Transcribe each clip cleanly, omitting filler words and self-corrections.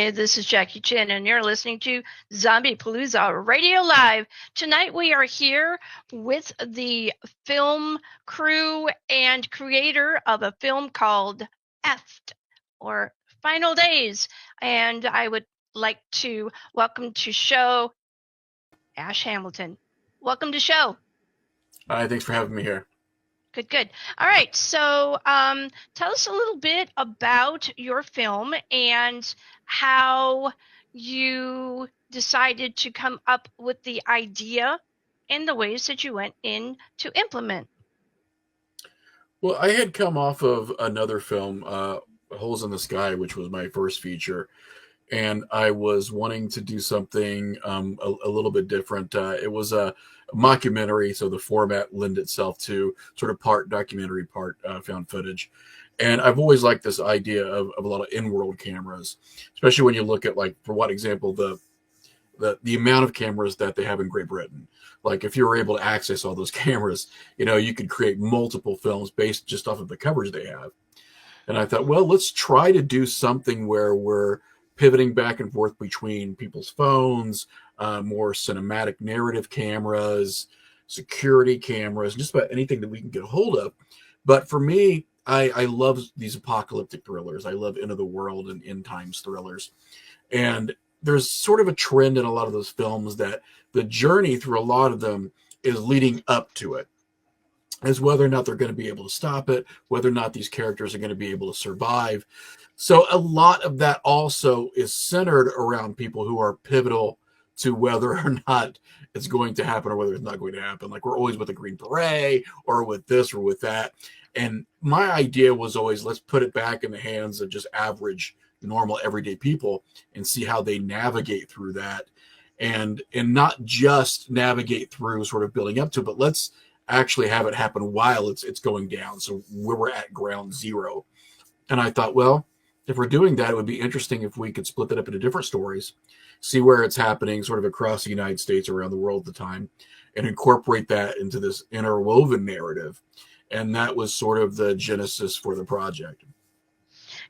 Hey, this is Jackie Chin, and you're listening to Zombiepalooza Radio Live. Tonight we are here with the film crew and creator of a film called Effed, or Final Days. And I would like to welcome to show Ash Hamilton. Welcome to show. Hi, thanks for having me here. Good. All right, so tell us a little bit about your film and how you decided to come up with the idea and the ways that you went in to implement. Well, I had come off of another film, Holes in the Sky, which was my first feature, and I was wanting to do something a little bit different. It was a mockumentary, so the format lent itself to sort of part documentary, part found footage. And I've always liked this idea of a lot of in-world cameras, especially when you look at, like, for what example, the amount of cameras that they have in Great Britain. Like, if you were able to access all those cameras, you could create multiple films based just off of the coverage they have. And I thought, well, let's try to do something where we're pivoting back and forth between people's phones, more cinematic narrative cameras, security cameras, just about anything that we can get a hold of. But for me, I love these apocalyptic thrillers. I love end of the world and end times thrillers. And there's sort of a trend in a lot of those films that the journey through a lot of them is leading up to it, as whether or not they're going to be able to stop it, whether or not these characters are going to be able to survive. So a lot of that also is centered around people who are pivotal to whether or not it's going to happen or whether it's not going to happen. Like, we're always with a Green Beret or with this or with that. And my idea was always, let's put it back in the hands of just average, normal, everyday people and see how they navigate through that. And not just navigate through sort of building up to it, but let's actually have it happen while it's going down. So we're at ground zero. And I thought, well, if we're doing that, it would be interesting if we could split that up into different stories, see where it's happening sort of across the United States, around the world at the time, and incorporate that into this interwoven narrative. And that was sort of the genesis for the project.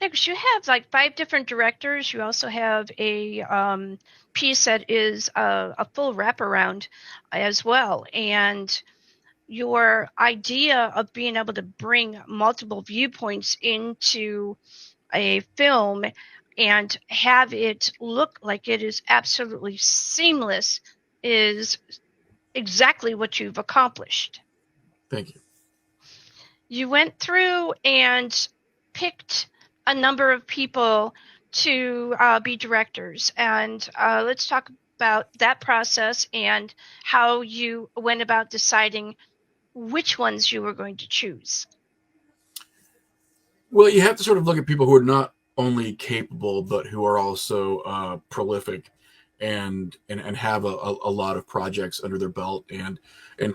Yeah, 'cause you have like 5 different directors. You also have a piece that is a full wraparound as well. And your idea of being able to bring multiple viewpoints into a film and have it look like it is absolutely seamless is exactly what you've accomplished. Thank you. You went through and picked a number of people to be directors, and let's talk about that process and how you went about deciding which ones you were going to choose. Well, you have to sort of look at people who are not only capable, but who are also prolific and have a lot of projects under their belt and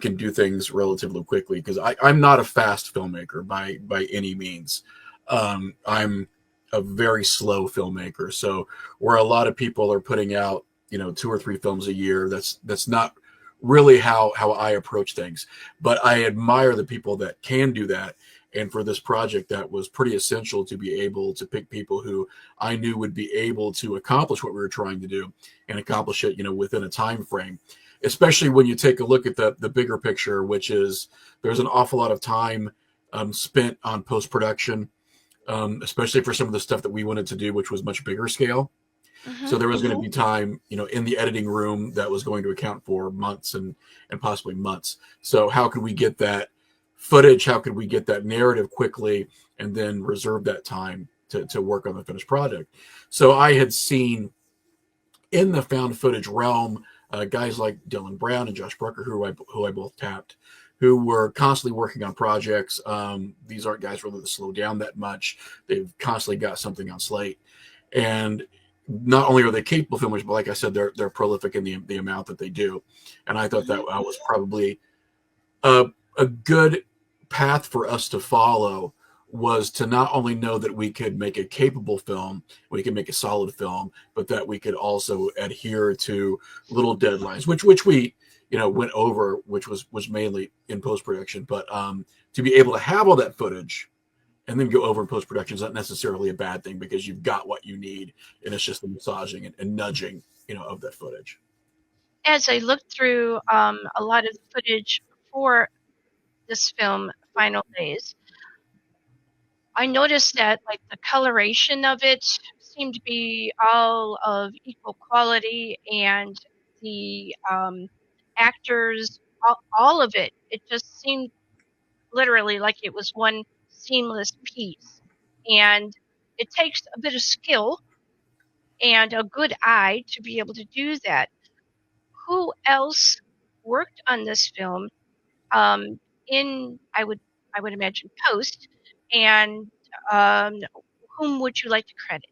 can do things relatively quickly. Because I'm not a fast filmmaker by any means. I'm a very slow filmmaker. So where a lot of people are putting out 2 or 3 films a year, that's not really how I approach things. But I admire the people that can do that. And for this project, that was pretty essential to be able to pick people who I knew would be able to accomplish what we were trying to do and accomplish it, within a time frame. Especially when you take a look at the bigger picture, which is there's an awful lot of time spent on post production, especially for some of the stuff that we wanted to do, which was much bigger scale. So there was going to be time, in the editing room that was going to account for months and possibly months. So how could we get that footage? How could we get that narrative quickly and then reserve that time to work on the finished project? So I had seen in the found footage realm guys like Dylan Brown and Josh Brucker, who I both tapped, who were constantly working on projects. These aren't guys really that slow down that much. They've constantly got something on slate. And not only are they capable filmmakers, but like I said, they're prolific in the amount that they do. And I thought that was probably a good path for us to follow, was to not only know that we could make a capable film, we could make a solid film, but that we could also adhere to little deadlines, which we went over, which was mainly in post production. But to be able to have all that footage and then go over in post production is not necessarily a bad thing because you've got what you need, and it's just the massaging and nudging, of that footage. As I looked through a lot of footage for this film, Final Days, I noticed that like the coloration of it seemed to be all of equal quality, and the actors, all of it, it just seemed literally like it was one seamless piece. And it takes a bit of skill and a good eye to be able to do that. Who else worked on this film in I would imagine post, and um, whom would you like to credit?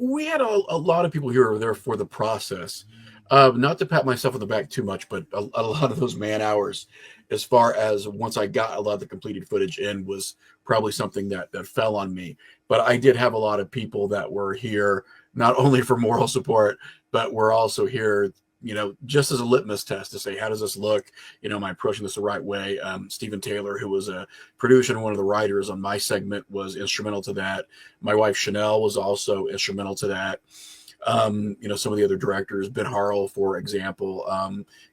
We had a lot of people here who were there for the process. Not to pat myself on the back too much, but a lot of those man hours, as far as once I got a lot of the completed footage in, was probably something that fell on me. But I did have a lot of people that were here not only for moral support, but were also here, just as a litmus test to say, how does this look? Am I approaching this the right way? Stephen Taylor, who was a producer and one of the writers on my segment, was instrumental to that. My wife Chanel was also instrumental to that. Some of the other directors, Ben Harrell, for example,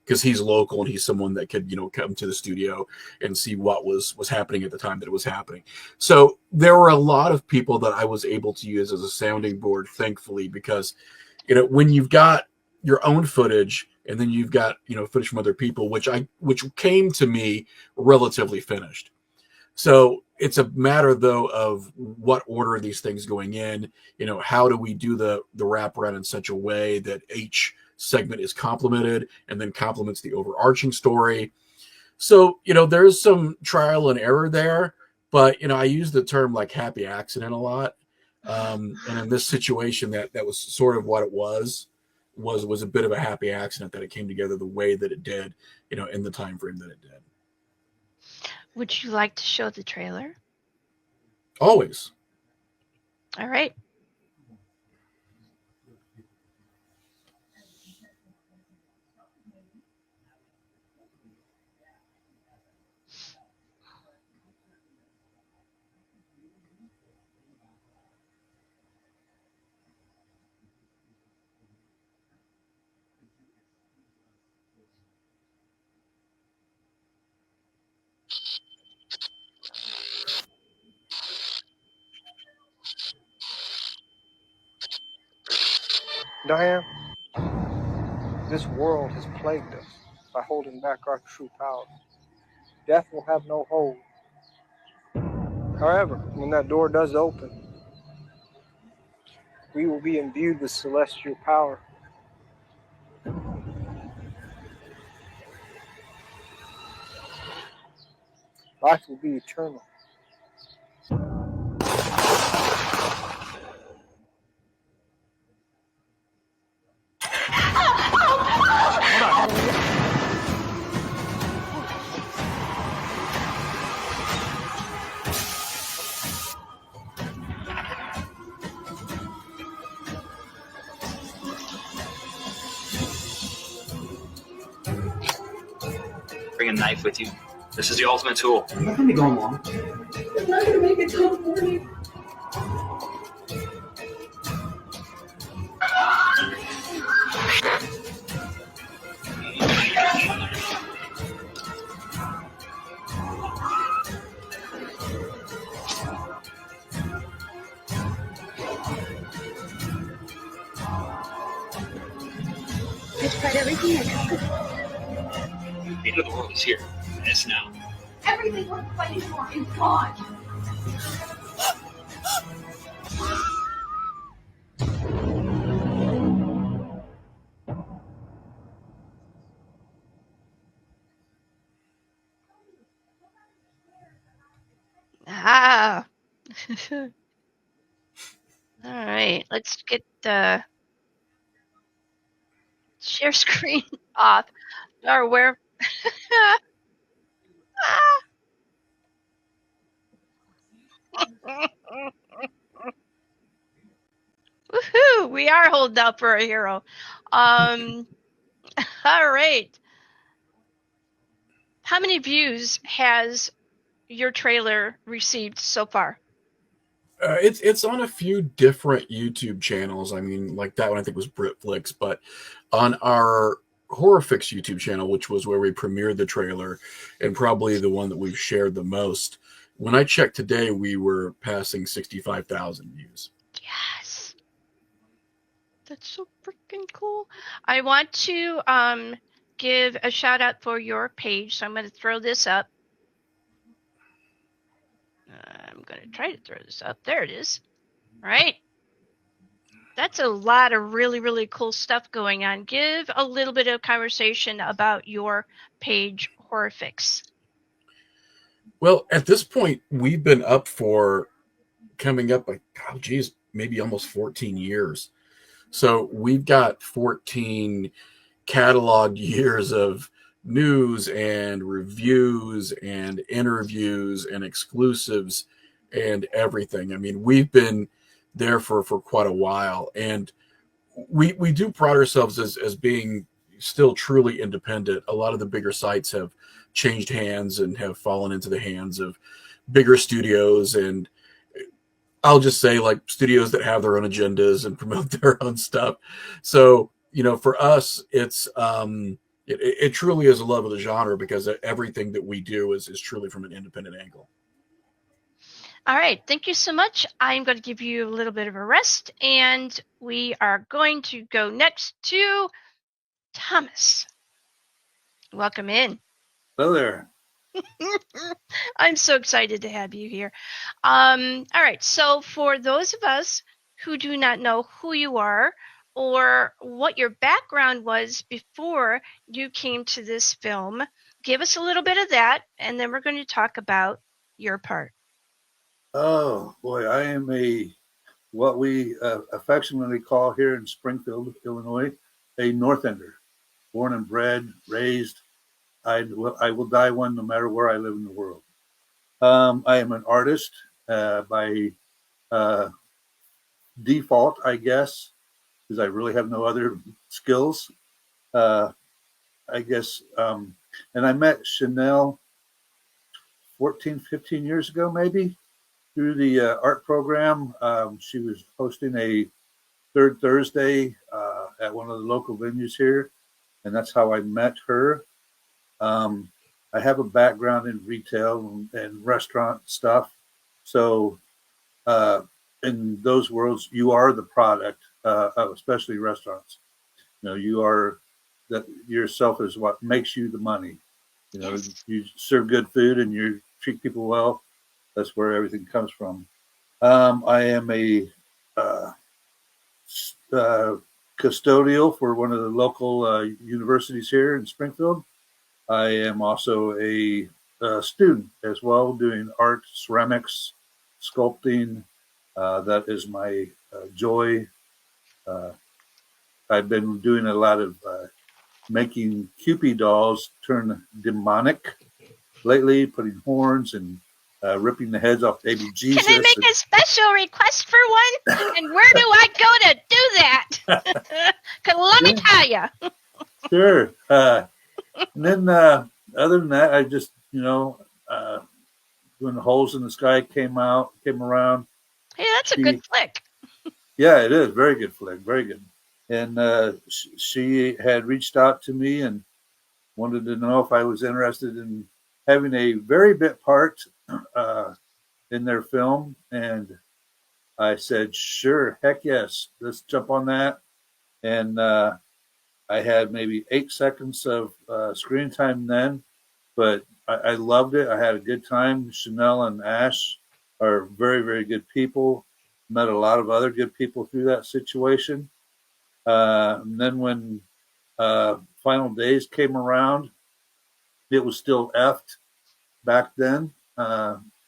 because he's local and he's someone that could, come to the studio and see what was happening at the time that it was happening. So there were a lot of people that I was able to use as a sounding board, thankfully, because, when you've got your own footage and then you've got, footage from other people, which came to me relatively finished. So it's a matter though of what order are these things going in. How do we do the wraparound in such a way that each segment is complemented and then complements the overarching story. So there's some trial and error there, but I use the term like happy accident a lot. And in this situation, that was sort of what it was a bit of a happy accident that it came together the way that it did, in the time frame that it did. Would you like to show the trailer? Always. All right. Diane, this world has plagued us by holding back our true power. Death will have no hold. However, when that door does open, we will be imbued with celestial power. Life will be eternal. Bring a knife with you. This is the ultimate tool. I'm not going to be going long. I'm not going to make it till the morning. I tried everything I could. The end of the world is here. And it's now. Everything we're fighting for is gone. Ah. All right. Let's get the share screen off. Or where? Woohoo! We are holding out for a hero. All right. How many views has your trailer received so far? It's on a few different YouTube channels. I mean, like that one I think was Britflix, but on our Horrorfix YouTube channel, which was where we premiered the trailer, and probably the one that we've shared the most. When I checked today, we were passing 65,000 views. Yes. That's so freaking cool. I want to give a shout out for your page, so I'm going to throw this up. I'm going to try to throw this up. There it is. All right. That's a lot of really, really cool stuff going on. Give a little bit of conversation about your page, Horrorfix. Well, at this point, we've been up for coming up like, oh, geez, maybe almost 14 years. So we've got 14 cataloged years of news and reviews and interviews and exclusives and everything. I mean, we've been there for quite a while, and we do pride ourselves as being still truly independent. A lot of the bigger sites have changed hands and have fallen into the hands of bigger studios, and I'll just say like studios that have their own agendas and promote their own stuff. So, for us, it truly is a love of the genre because everything that we do is truly from an independent angle. All right. Thank you so much. I'm going to give you a little bit of a rest, and we are going to go next to Thomas. Welcome in. Hello there. I'm so excited to have you here. All right. So, for those of us who do not know who you are or what your background was before you came to this film, give us a little bit of that, and then we're going to talk about your part. Oh boy, I am what we affectionately call here in Springfield, Illinois, a North Ender. Born and bred, raised. I will die one no matter where I live in the world. I am an artist by default, I guess, because I really have no other skills. I guess, and I met Chanel 14, 15 years ago, maybe, through the art program. She was hosting a third Thursday at one of the local venues here, and that's how I met her. I have a background in retail and restaurant stuff, so in those worlds, you are the product, especially restaurants. You are that yourself is what makes you the money. Yes. You serve good food and you treat people well. That's where everything comes from. I am a custodial for one of the local universities here in Springfield. I am also a student as well, doing art, ceramics, sculpting. That is my joy. I've been doing a lot of making Cupid dolls turn demonic lately, putting horns and ripping the heads off baby Jesus. Can I make a special request for one? And where do I go to do that? Let me tell you. Sure. And then other than that, I just, when Holes in the Sky came around. Hey, that's a good flick. Yeah, it is. Very good flick. Very good. And she had reached out to me and wanted to know if I was interested in having a very bit part in their film. And I said, sure, heck yes, let's jump on that. And I had maybe 8 seconds of screen time then, but I loved it. I had a good time. Chanel and Ash are very, very good people. Met a lot of other good people through that situation. And then when final days came around, it was still effed back then.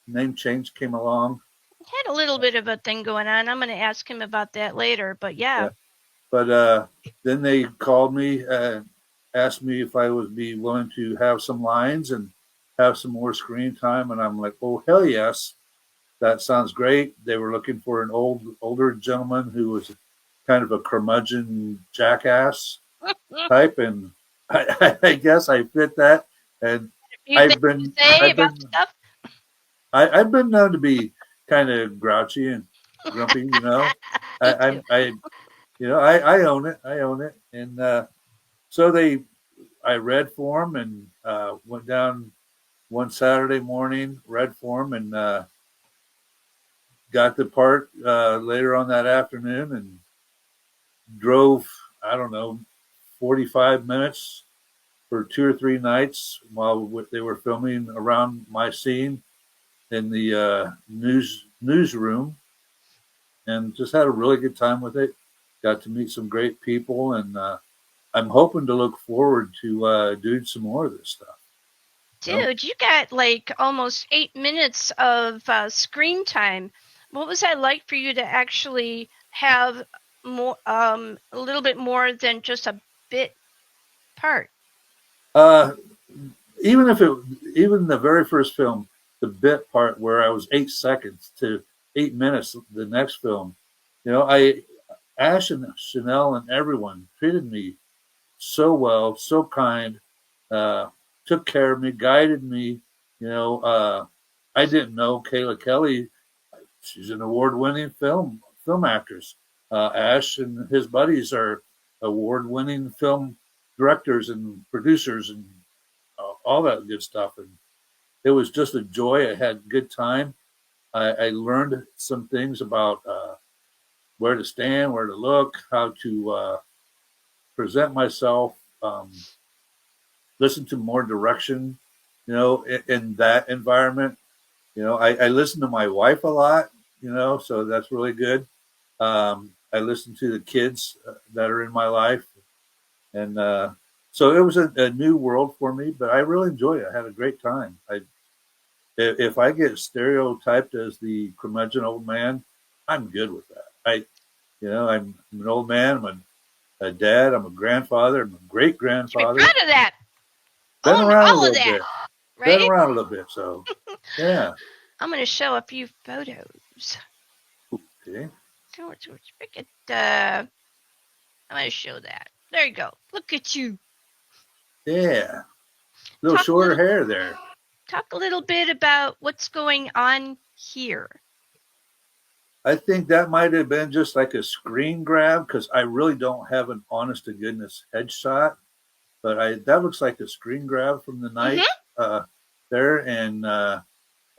Name change came along. Had a little bit of a thing going on. I'm going to ask him about that later, but yeah. But then they called me and asked me if I would be willing to have some lines and have some more screen time. And I'm like, oh, hell yes. That sounds great. They were looking for an older gentleman who was kind of a curmudgeon jackass type. And I guess I fit that. And I've been stuff? I've been known to be kind of grouchy and grumpy, you know. Me too. I own it. I own it. And so I read for them and went down one Saturday morning, read for them, and got the part later on that afternoon and drove, I don't know, 45 minutes for 2 or 3 nights while they were filming around my scene in the newsroom, and just had a really good time with it. Got to meet some great people, and I'm hoping to look forward to doing some more of this stuff. Dude, you got like almost 8 minutes of screen time. What was that like for you to actually have more, a little bit more than just a bit part? Uh, even if it, even the very first film, the bit part where I was 8 seconds to 8 minutes, the next film, Ash and Chanel and everyone treated me so well, so kind, took care of me, guided me. I didn't know Kayla Kelly. She's an award-winning film actress. Ash and his buddies are award-winning film directors and producers and all that good stuff. And it was just a joy. I had a good time. I learned some things about where to stand, where to look, how to present myself, listen to more direction, in that environment. I listen to my wife a lot, so that's really good. I listen to the kids that are in my life. And so it was a new world for me, but I really enjoyed it. I had a great time. If I get stereotyped as the curmudgeon old man, I'm good with that. I'm an old man. I'm a dad. I'm a grandfather. I'm a great Should be grandfather. proud of that. Been Own around a all of little that, bit. Been right? around a little bit. So, yeah. I'm going to show a few photos. Okay. I'm going to show that. There you go. Look at you. Yeah. Little Talk a shorter little, hair there. talk a little bit about what's going on here. I think that might have been just like a screen grab because I really don't have an honest to goodness headshot. But that looks like a screen grab from the night there, and had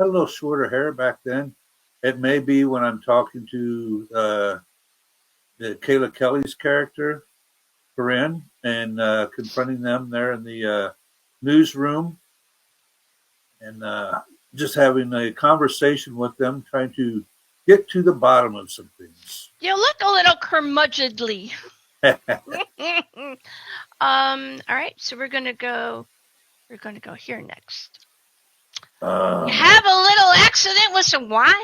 a little shorter hair back then. It may be when I'm talking to the Kayla Kelly's character, Corinne, and confronting them there in the newsroom, and just having a conversation with them, trying to get to the bottom of some things. You look a little curmudgeonly. All right, so we're gonna go here next. You have a little accident with some wine?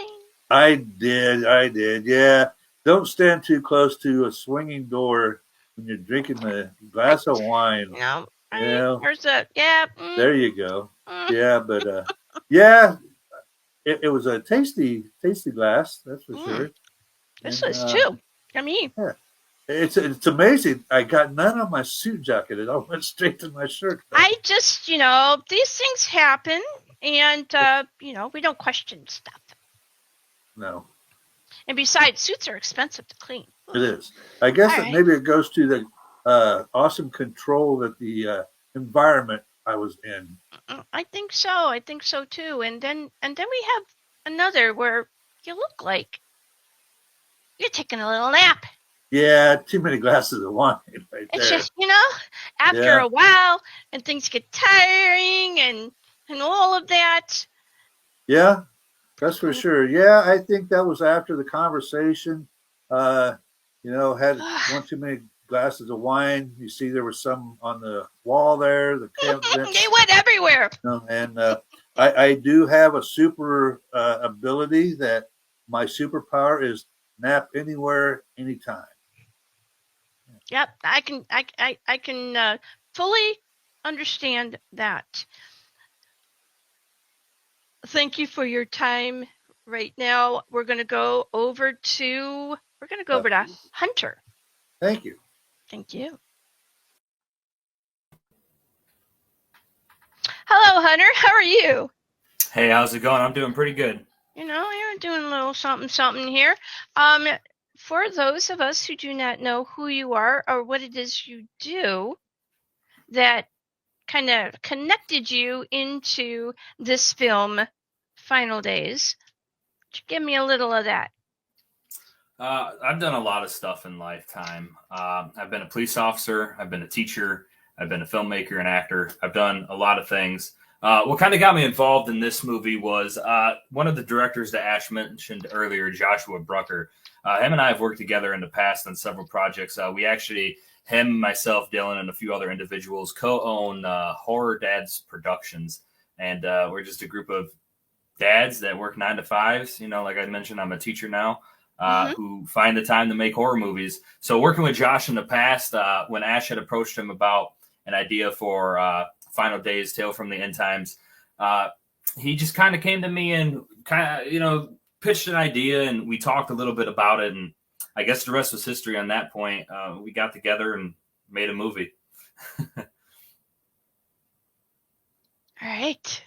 I did. Yeah. Don't stand too close to a swinging door when you're drinking a glass of wine. No. Yeah. There's a, yeah. There you go. Yeah, but yeah, it was a tasty glass, that's for sure. This And, was too. I mean, yeah. It's amazing. I got none on my suit jacket. It all went straight to my shirt. I just, these things happen, and we don't question stuff. No. And besides, suits are expensive to clean. It is. I guess All that right. maybe it goes to the awesome control that the environment I was in. I think so too. And then we have another where you look like you're taking a little nap. Yeah, too many glasses of wine right It's there. just, after a while, and things get tiring and all of that. Yeah, that's for sure. Yeah, I think that was after the conversation. Had one too many glasses of wine. You see, there was some on the wall there. They went everywhere. And I do have a super ability that my superpower is nap anywhere, anytime. Yep, I can fully understand that. Thank you for your time. Right now, we're going to go over to Hunter. Thank you. Thank you. Hello, Hunter. How are you? Hey, how's it going? I'm doing pretty good. You know, you're doing a little something here. For those of us who do not know who you are or what it is you do that kind of connected you into this film, Final Days, give me a little of that. I've done a lot of stuff in lifetime. I've been a police officer. I've been a teacher. I've been a filmmaker and actor. I've done a lot of things. What kind of got me involved in this movie was one of the directors that Ash mentioned earlier, Joshua Brucker. Him and I have worked together in the past on several projects. We actually, him, myself, Dylan, and a few other individuals co-own Horror Dads Productions. And we're just a group of dads that work 9 to 5s. You know, like I mentioned, I'm a teacher now. Who find the time to make horror movies. So working with Josh in the past, when Ash had approached him about an idea for Final Days, Tale from the End Times, he just kind of came to me and kind of, pitched an idea, and we talked a little bit about it. And I guess the rest was history on that point. We got together and made a movie. All right.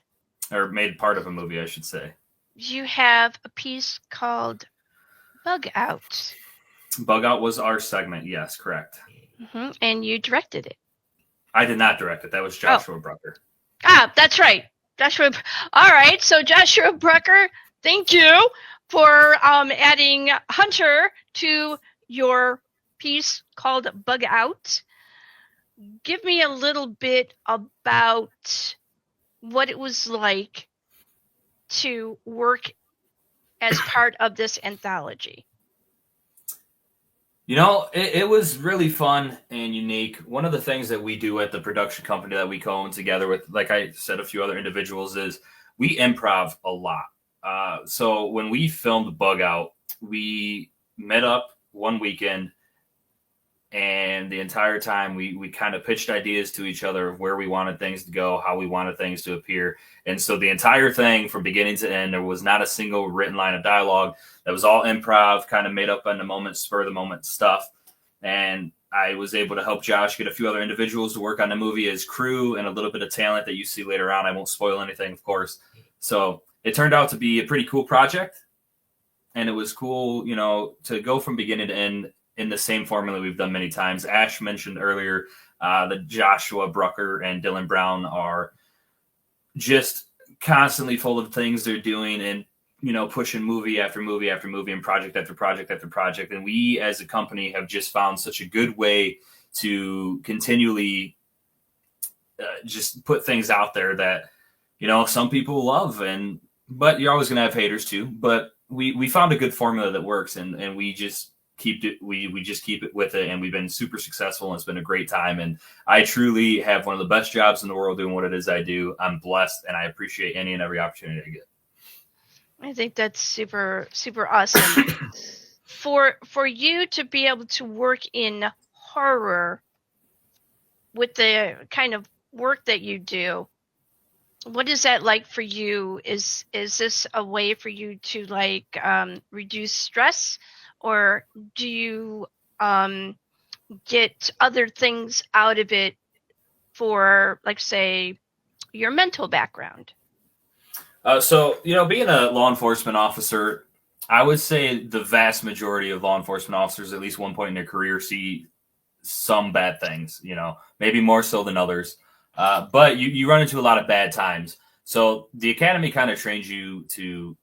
Or made part of a movie, I should say. You have a piece called Bug Out. Bug Out was our segment. Yes, correct. And you directed it. I did not direct it. That was Joshua Brucker. That's right. Joshua. All right. So Joshua Brucker, thank you for adding Hunter to your piece called Bug Out. Give me a little bit about what it was like to work as part of this anthology. It was really fun and unique. One of the things that we do at the production company that we co-own together with, like I said, a few other individuals, is we improv a lot. So when we filmed Bug Out, we met up one weekend, and the entire time we kind of pitched ideas to each other of where we wanted things to go, how we wanted things to appear. And so the entire thing from beginning to end, there was not a single written line of dialogue. That was all improv, kind of made up on the moment, spur of the moment stuff. And I was able to help Josh get a few other individuals to work on the movie as crew and a little bit of talent that you see later on. I won't spoil anything, of course. So it turned out to be a pretty cool project. And it was cool, to go from beginning to end in the same formula we've done many times. Ash mentioned earlier that Joshua Brucker and Dylan Brown are just constantly full of things they're doing and, pushing movie after movie after movie and project after project after project. And we as a company have just found such a good way to continually just put things out there that, some people love, but you're always going to have haters too. But we found a good formula that works, and we just keep it. We just keep it with it, and we've been super successful, and it's been a great time. And I truly have one of the best jobs in the world doing what it is I do. I'm blessed, and I appreciate any and every opportunity I get. I think that's super, super awesome. For you to be able to work in horror with the kind of work that you do, what is that like for you? Is this a way for you to reduce stress, or do you get other things out of it for, say, your mental background? So, being a law enforcement officer, I would say the vast majority of law enforcement officers, at least one point in their career, see some bad things, maybe more so than others. But you run into a lot of bad times. So the academy kind of trains you to,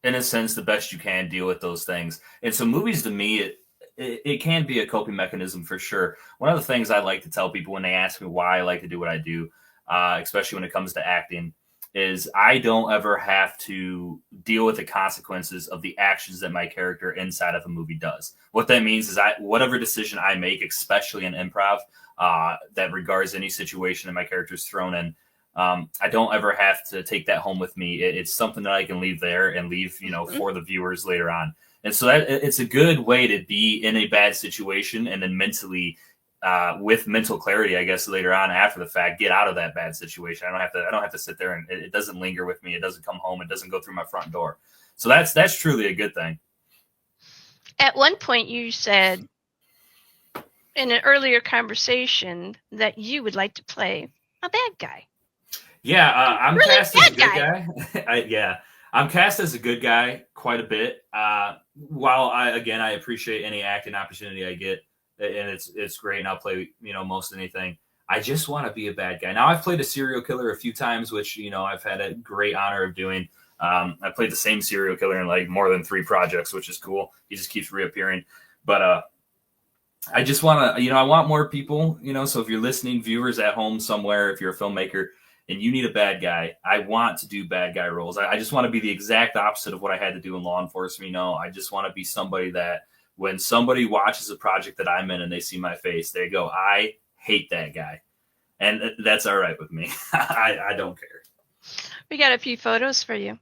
in a sense, the best you can deal with those things. And so movies, to me, it can be a coping mechanism for sure. One of the things I like to tell people when they ask me why I like to do what I do, especially when it comes to acting, is I don't ever have to deal with the consequences of the actions that my character inside of a movie does. What that means is whatever decision I make, especially in improv, that regards any situation that my character is thrown in, I don't ever have to take that home with me. It's something that I can leave there and leave, for the viewers later on. And so it's a good way to be in a bad situation and then mentally, with mental clarity, I guess, later on after the fact, get out of that bad situation. I don't have to sit there, and it doesn't linger with me. It doesn't come home. It doesn't go through my front door. So that's truly a good thing. At one point you said in an earlier conversation that you would like to play a bad guy. Yeah, I'm Really cast as a bad good guy. guy. Yeah, I'm cast as a good guy quite a bit. While I appreciate any acting opportunity I get, and it's great, and I'll play most anything. I just want to be a bad guy. Now I've played a serial killer a few times, which I've had a great honor of doing. I played the same serial killer in like more than 3 projects, which is cool. He just keeps reappearing, but I just want to, I want more people, so if you're listening, viewers at home somewhere, if you're a filmmaker and you need a bad guy, I want to do bad guy roles. I just want to be the exact opposite of what I had to do in law enforcement. I just want to be somebody that when somebody watches a project that I'm in and they see my face, they go, I hate that guy. And that's all right with me. I don't care. We got a few photos for you.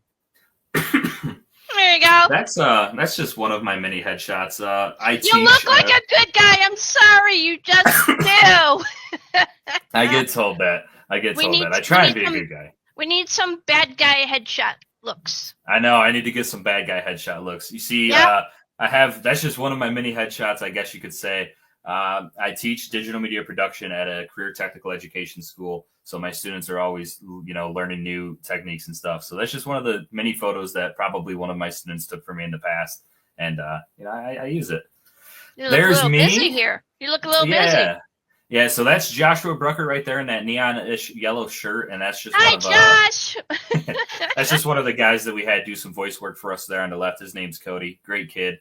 There you go. That's just one of my many headshots. I teach. You look like a good guy. I'm sorry, you just do. I get told that. I try and be a good guy. We need some bad guy headshot looks. I know. I need to get some bad guy headshot looks. You see, Yep. I have. That's just one of my many headshots, I guess you could say. I teach digital media production at a career technical education school, so my students are always, learning new techniques and stuff. So that's just one of the many photos that probably one of my students took for me in the past, and I use it. You look There's a little me. busy here. You look a little Yeah. busy. Yeah, so that's Joshua Brucker right there in that neon-ish yellow shirt, and that's just Hi, Josh. that's just one of the guys that we had do some voice work for us there on the left. His name's Cody, great kid.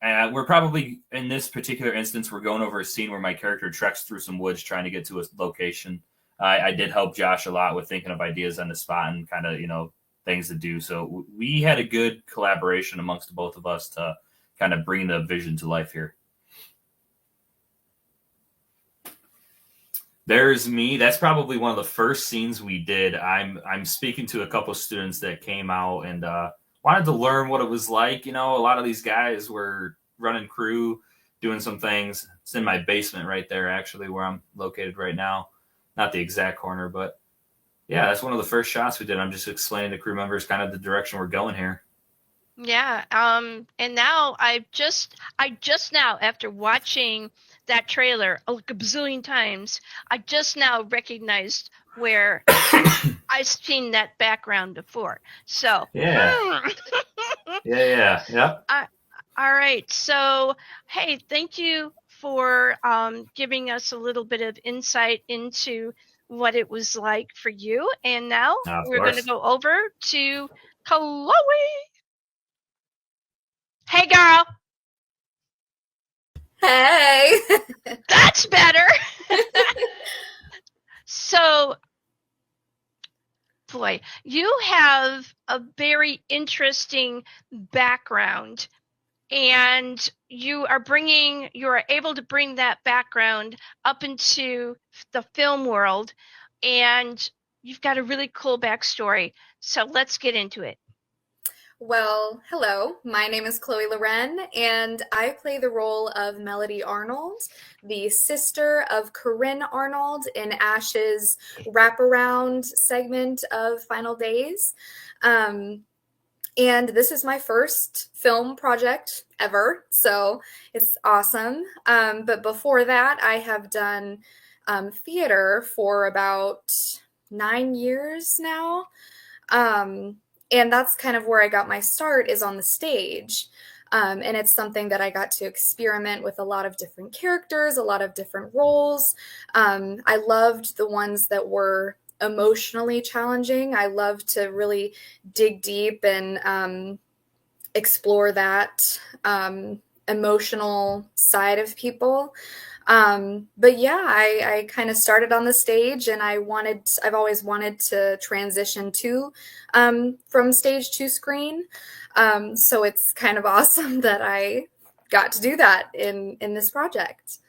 And we're probably in this particular instance, we're going over a scene where my character treks through some woods trying to get to a location. I did help Josh a lot with thinking of ideas on the spot and kind of things to do. So we had a good collaboration amongst both of us to kind of bring the vision to life here. There's me. That's probably one of the first scenes we did. I'm speaking to a couple of students that came out and wanted to learn what it was like. A lot of these guys were running crew, doing some things. It's in my basement right there, actually, where I'm located right now. Not the exact corner, but yeah, that's one of the first shots we did. I'm just explaining to crew members kind of the direction we're going here. Yeah. And now I just now, after watching that trailer a bazillion times, I just now recognized where I've seen that background before. So yeah. Yep. All right. So hey, thank you for giving us a little bit of insight into what it was like for you. And now we're going to go over to Chloe. Hey, girl. Hey. That's better. So, boy, you have a very interesting background, and you are able to bring that background up into the film world, and you've got a really cool backstory. So let's get into it. Well, hello. My name is Chloe Loren, and I play the role of Melody Arnold, the sister of Corinne Arnold in Ash's wraparound segment of Final Days. And this is my first film project ever, so it's awesome. But before that, I have done theater for about 9 years now. And that's kind of where I got my start, is on the stage. And it's something that I got to experiment with a lot of different characters, a lot of different roles. I loved the ones that were emotionally challenging. I love to really dig deep and explore that emotional side of people. But yeah, I kind of started on the stage, and I've always wanted to transition from stage to screen. So it's kind of awesome that I got to do that in this project.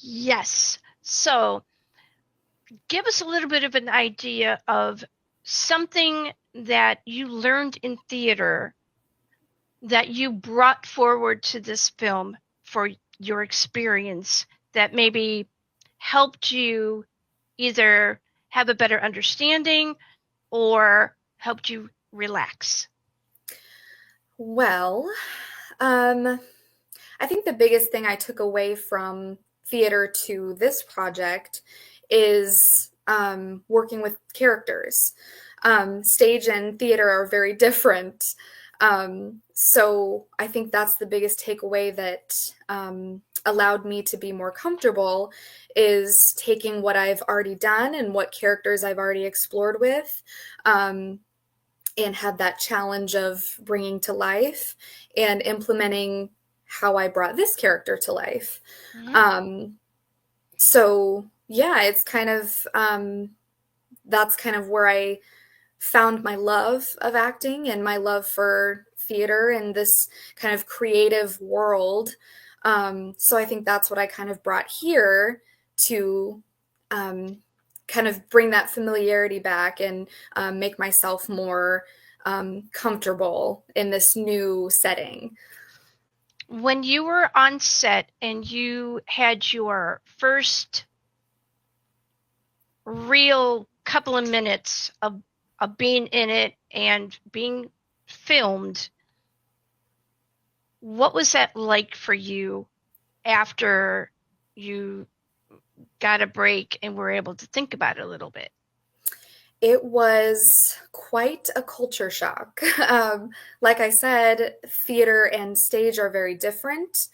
Yes. So give us a little bit of an idea of something that you learned in theater that you brought forward to this film for your experience that maybe helped you either have a better understanding or helped you relax. Well, I think the biggest thing I took away from theater to this project is working with characters. Stage and theater are very different. So I think that's the biggest takeaway that allowed me to be more comfortable, is taking what I've already done and what characters I've already explored with, and had that challenge of bringing to life and implementing how I brought this character to life. So yeah, it's kind of that's kind of where I found my love of acting and my love for theater and this kind of creative world. So I think that's what I kind of brought here to kind of bring that familiarity back and make myself more comfortable in this new setting. When you were on set and you had your first real couple of minutes of being in it and being filmed, what was that like for you after you got a break and were able to think about it a little bit? It was quite a culture shock. Like I said, theater and stage are very different.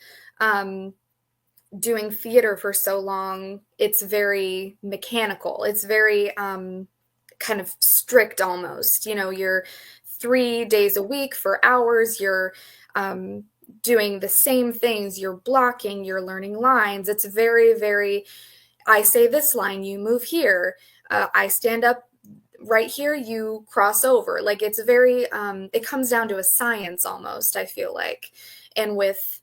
Doing theater for so long, it's very mechanical. It's very kind of strict almost. You know, you're 3 days a week for hours. You're doing the same things. You're blocking, you're learning lines. It's very, very, I say this line, you move here. I stand up right here, you cross over. Like it's very, it comes down to a science almost, I feel like. And with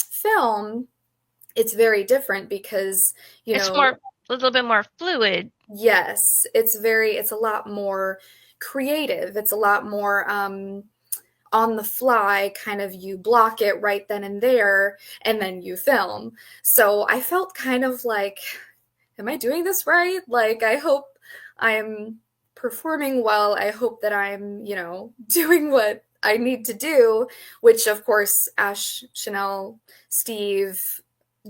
film, it's very different because, it's more, a little bit more fluid. Yes, it's a lot more creative. It's a lot more on the fly, kind of, you block it right then and there, and then you film. So I felt kind of like, am I doing this right? Like, I hope I'm performing well. I hope that I'm, doing what I need to do, which of course, Ash, Chanel, Steve,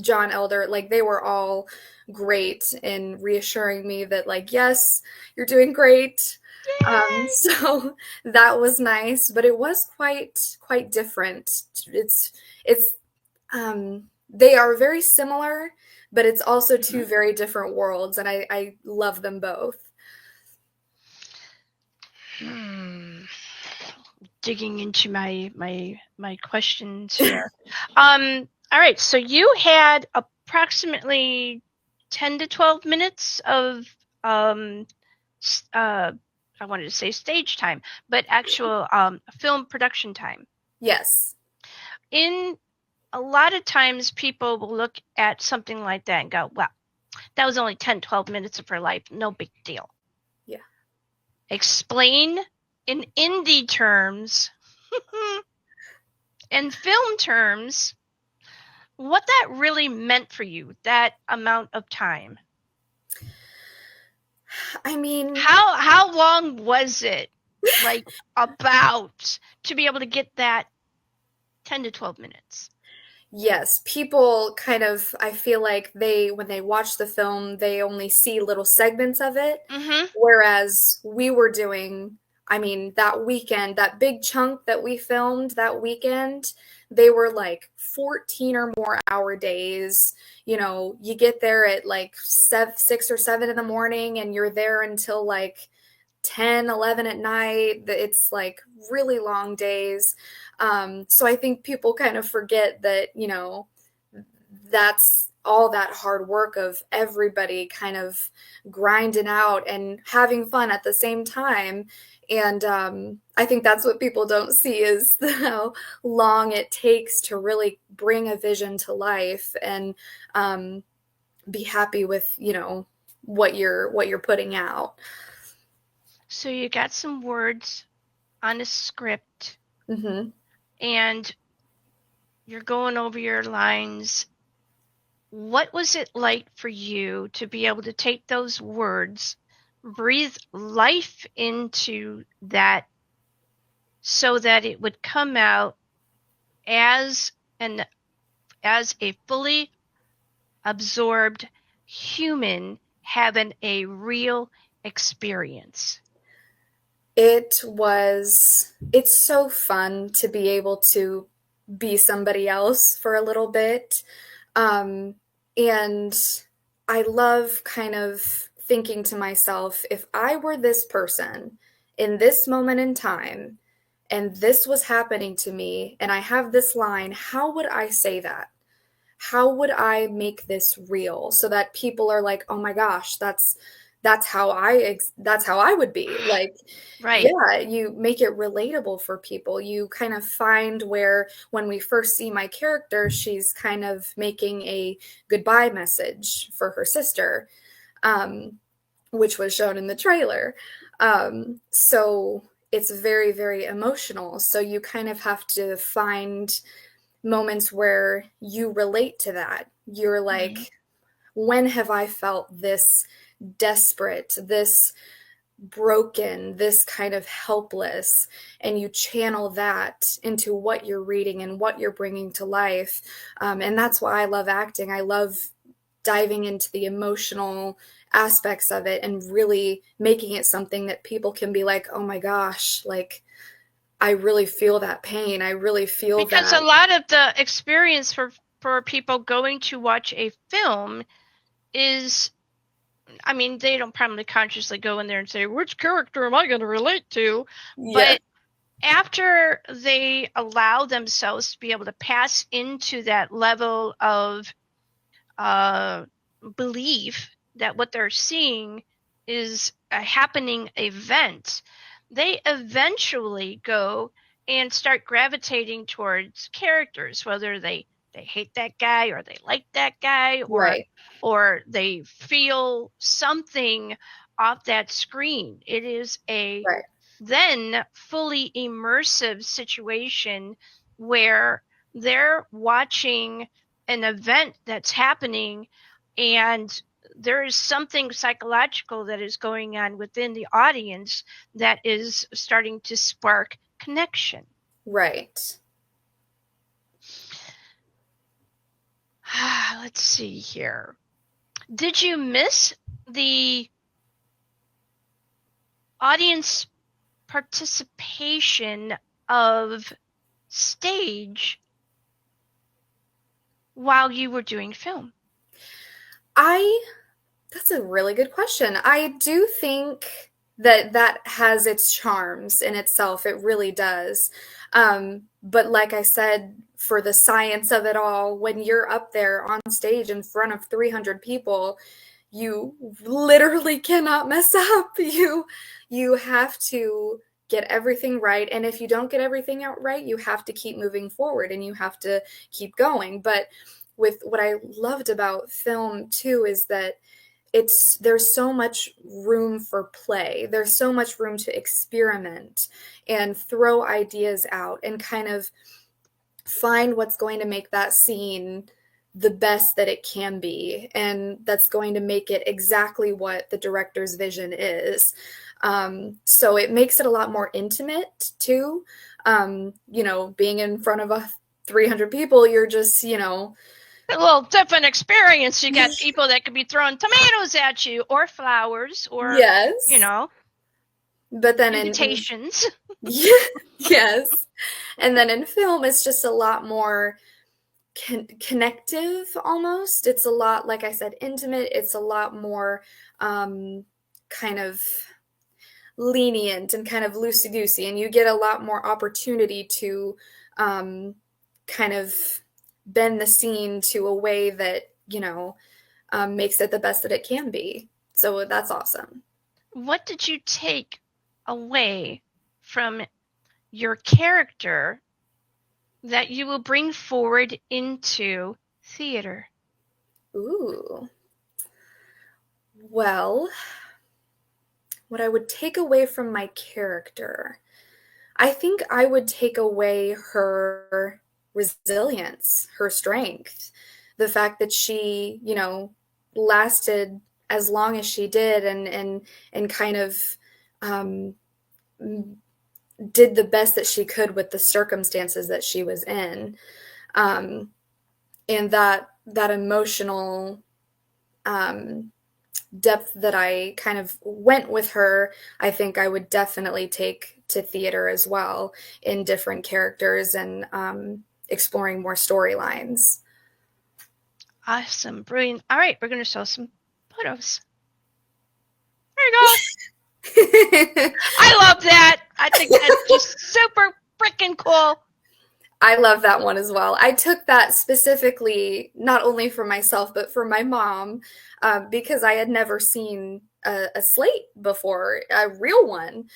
John Elder, like they were all great in reassuring me that, like, yes, you're doing great. So that was nice, but it was quite different. It's they are very similar, but it's also two very different worlds, and I love them both. Digging into my questions here. All right, so you had approximately 10 to 12 minutes of I wanted to say stage time, but actual film production time. Yes. In a lot of times people will look at something like that and go, well, that was only 10, 12 minutes of her life. No big deal. Yeah. Explain in indie terms and film terms what that really meant for you, that amount of time. I mean, how long was it, like, about, to be able to get that 10 to 12 minutes? Yes, people kind of, I feel like when they watch the film, they only see little segments of it. Whereas we were doing, I mean, that weekend, that big chunk that we filmed that weekend, they were like 14 or more hour days. You get there at like 6 or 7 in the morning and you're there until like 10, 11 at night. It's like really long days. So I think people kind of forget that, that's all that hard work of everybody kind of grinding out and having fun at the same time. And I think that's what people don't see, is how long it takes to really bring a vision to life and be happy with, what you're putting out. So you got some words on a script, and you're going over your lines. What was it like for you to be able to take those words, breathe life into that, so that it would come out as a fully absorbed human having a real experience? It's so fun to be able to be somebody else for a little bit. And I love kind of thinking to myself, if I were this person in this moment in time, and this was happening to me, and I have this line, how would I say that? How would I make this real so that people are like, oh my gosh, that's how I would be. Like, Right. yeah, you make it relatable for people. You kind of find where when we first see my character, she's kind of making a goodbye message for her sister, which was shown in the trailer. So it's very, very emotional. So you kind of have to find moments where you relate to that. You're like, when have I felt this desperate, this broken, this kind of helpless? And you channel that into what you're reading and what you're bringing to life. And that's why I love acting. I love diving into the emotional aspects of it and really making it something that people can be like, oh my gosh, like, I really feel that pain. I really feel Because that. a lot of the experience for people going to watch a film is, I mean, they don't probably consciously go in there and say, which character am I going to relate to? Yeah. But after they allow themselves to be able to pass into that level of belief that what they're seeing is a happening event, they eventually go and start gravitating towards characters, whether they hate that guy or they like that guy, Right. or they feel something off that screen. It is a Right. then fully immersive situation where they're watching an event that's happening, and there is something psychological that is going on within the audience that is starting to spark connection. Right. Let's see here. Did you miss the audience participation of stage while you were doing film? That's a really good question. I do think that has its charms in itself. It really does. But like I said, for the science of it all, when you're up there on stage in front of 300 people, you literally cannot mess up. You have to get everything right, and if you don't get everything out right, you have to keep moving forward and you have to keep going. But with what I loved about film too is that there's so much room for play. There's so much room to experiment and throw ideas out and kind of find what's going to make that scene the best that it can be, and that's going to make it exactly what the director's vision is. So it makes it a lot more intimate too. Being in front of 300 people, you're just, A little different experience. You got people that could be throwing tomatoes at you, or flowers, or yes, but then invitations. yes, and then in film, it's just a lot more connective almost. It's a lot, like I said, intimate. It's a lot more kind of lenient and kind of loosey-goosey, and you get a lot more opportunity to kind of bend the scene to a way that makes it the best that it can be. So that's awesome. What did you take away from your character that you will bring forward into theater? Ooh. Well, what I would take away from my character, I think I would take away her resilience, her strength, the fact that she, lasted as long as she did, and kind of did the best that she could with the circumstances that she was in, and that emotional depth that I kind of went with her, I think I would definitely take to theater as well, in different characters and exploring more storylines. Awesome. Brilliant. All right, we're going to show some photos. There you go. I love that. I think that's just super freaking cool. I love that one as well. I took that specifically not only for myself, but for my mom, because I had never seen a slate before, a real one.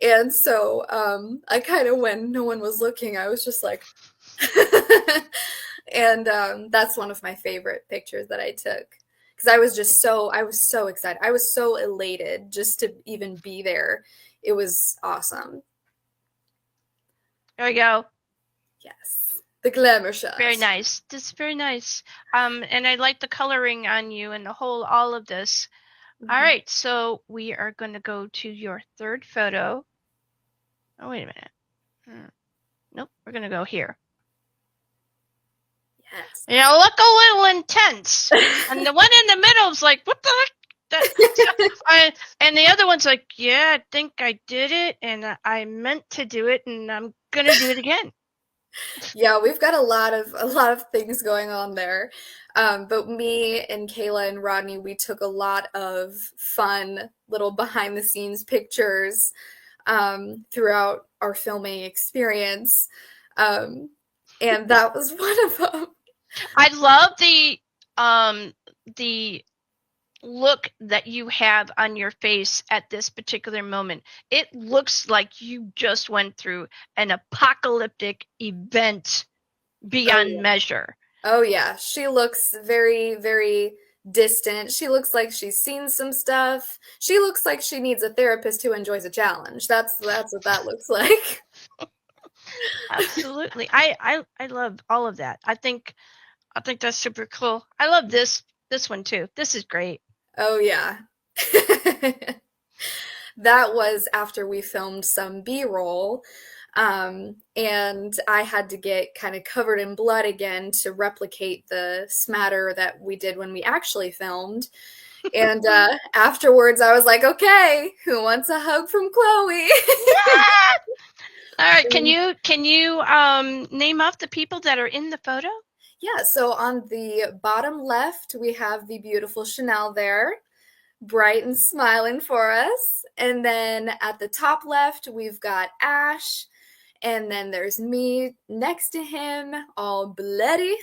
And so I kind of, when no one was looking, I was just like, and that's one of my favorite pictures that I took. Because I was so excited. I was so elated just to even be there. It was awesome. There we go. Yes. The glamour shot. Very nice. This is very nice. And I like the coloring on you and all of this. Mm-hmm. All right, so we are going to go to your third photo. Oh, wait a minute. Nope, we're going to go here. Yes. You know, look a little intense. And the one in the middle is like, what the heck? And the other one's like, yeah, I think I did it, and I meant to do it, and I'm going to do it again. Yeah, we've got a lot of things going on there. But me and Kayla and Rodney, we took a lot of fun little behind the scenes pictures throughout our filming experience. And that was one of them. I love the look that you have on your face at this particular moment. It looks like you just went through an apocalyptic event beyond measure. Oh yeah, she looks very, very distant. She looks like she's seen some stuff. She looks like she needs a therapist who enjoys a challenge. That's what that looks like. Absolutely. I love all of that. I think that's super cool. I love this one too. This is great. Oh yeah. That was after we filmed some B-roll. And I had to get kind of covered in blood again to replicate the smatter that we did when we actually filmed. And afterwards I was like, okay, who wants a hug from Chloe? Yeah! All right, can you name off the people that are in the photo? Yeah, so on the bottom left, we have the beautiful Chanel there, bright and smiling for us. And then at the top left, we've got Ash. And then there's me next to him, all bloody.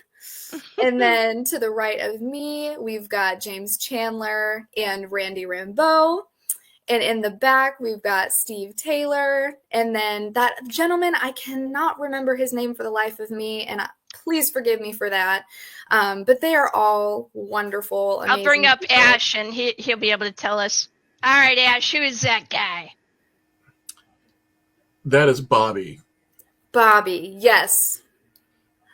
And then to the right of me, we've got James Chandler and Randy Rambeau. And in the back, we've got Steve Taylor. And then that gentleman, I cannot remember his name for the life of me. And please forgive me for that. But they are all wonderful. I'll bring up people. Ash, and he'll be able to tell us. All right, Ash, who is that guy? That is Bobby. Bobby, yes.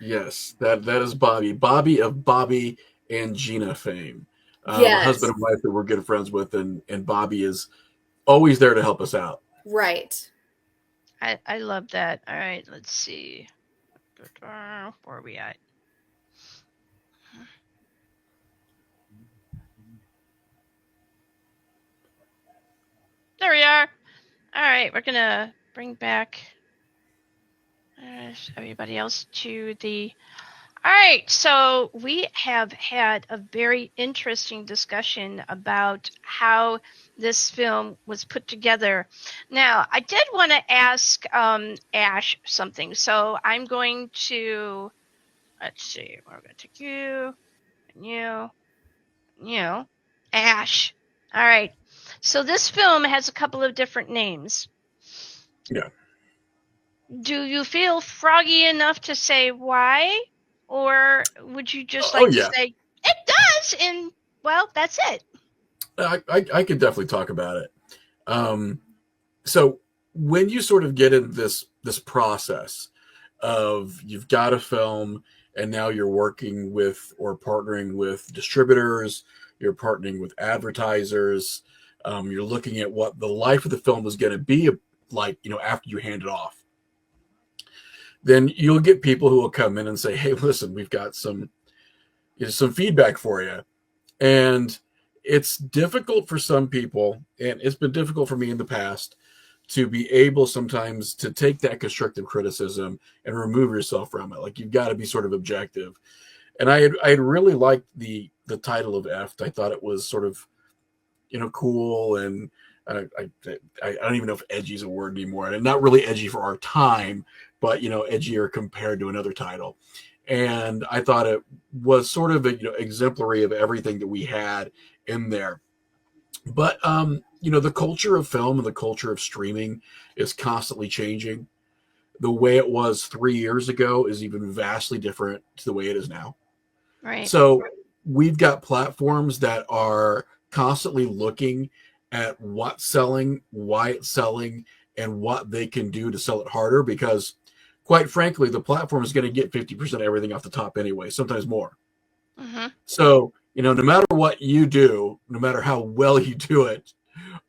Yes, that is Bobby. Bobby of Bobby and Gina fame. Yes. Husband and wife that we're good friends with, and Bobby is always there to help us out. Right. I love that. All right, let's see. Where are we at? There we are. All right, we're going to bring back everybody else to the... All right, so we have had a very interesting discussion about how this film was put together. Now, I did want to ask Ash something, so I'm going to, let's see, we're going to take you, and you, Ash. All right, so this film has a couple of different names. Yeah. Do you feel froggy enough to say why? Or would you just like to say, it does, and, well, that's it? I could definitely talk about it. So when you sort of get in this process of you've got a film, and now you're working with or partnering with distributors, you're partnering with advertisers, you're looking at what the life of the film is going to be like, after you hand it off. Then you'll get people who will come in and say, hey, listen, we've got some feedback for you. And it's difficult for some people, and it's been difficult for me in the past, to be able sometimes to take that constructive criticism and remove yourself from it. Like, you've got to be sort of objective. And I had really liked the title of F. I thought it was sort of, cool, and I don't even know if edgy is a word anymore. And not really edgy for our time, but edgier compared to another title. And I thought it was sort of exemplary of everything that we had in there. But the culture of film and the culture of streaming is constantly changing. The way it was 3 years ago is even vastly different to the way it is now. Right. So we've got platforms that are constantly looking at what's selling, why it's selling, and what they can do to sell it harder, because quite frankly, the platform is going to get 50% of everything off the top anyway, sometimes more. Mm-hmm. So, no matter what you do, no matter how well you do it,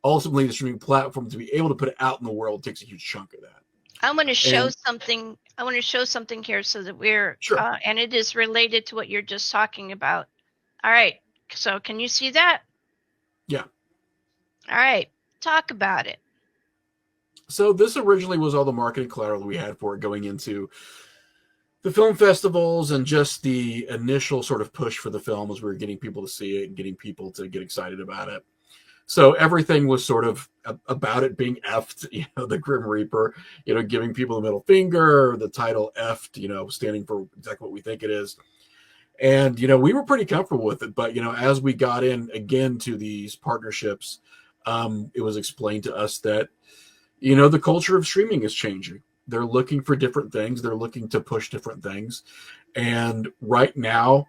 ultimately the streaming platform, to be able to put it out in the world, takes a huge chunk of that. I want to show And something. I want to show something here so that we're, sure. and it is related to what you're just talking about. All right. So can you see that? Yeah. All right. Talk about it. So this originally was all the marketing collateral we had for it going into the film festivals, and just the initial sort of push for the film as we were getting people to see it and getting people to get excited about it. So everything was sort of about it being effed, the Grim Reaper, giving people the middle finger, the title effed, standing for exactly what we think it is. And, we were pretty comfortable with it. But, as we got in again to these partnerships, it was explained to us that, the culture of streaming is changing. They're looking for different things. They're looking to push different things. And right now,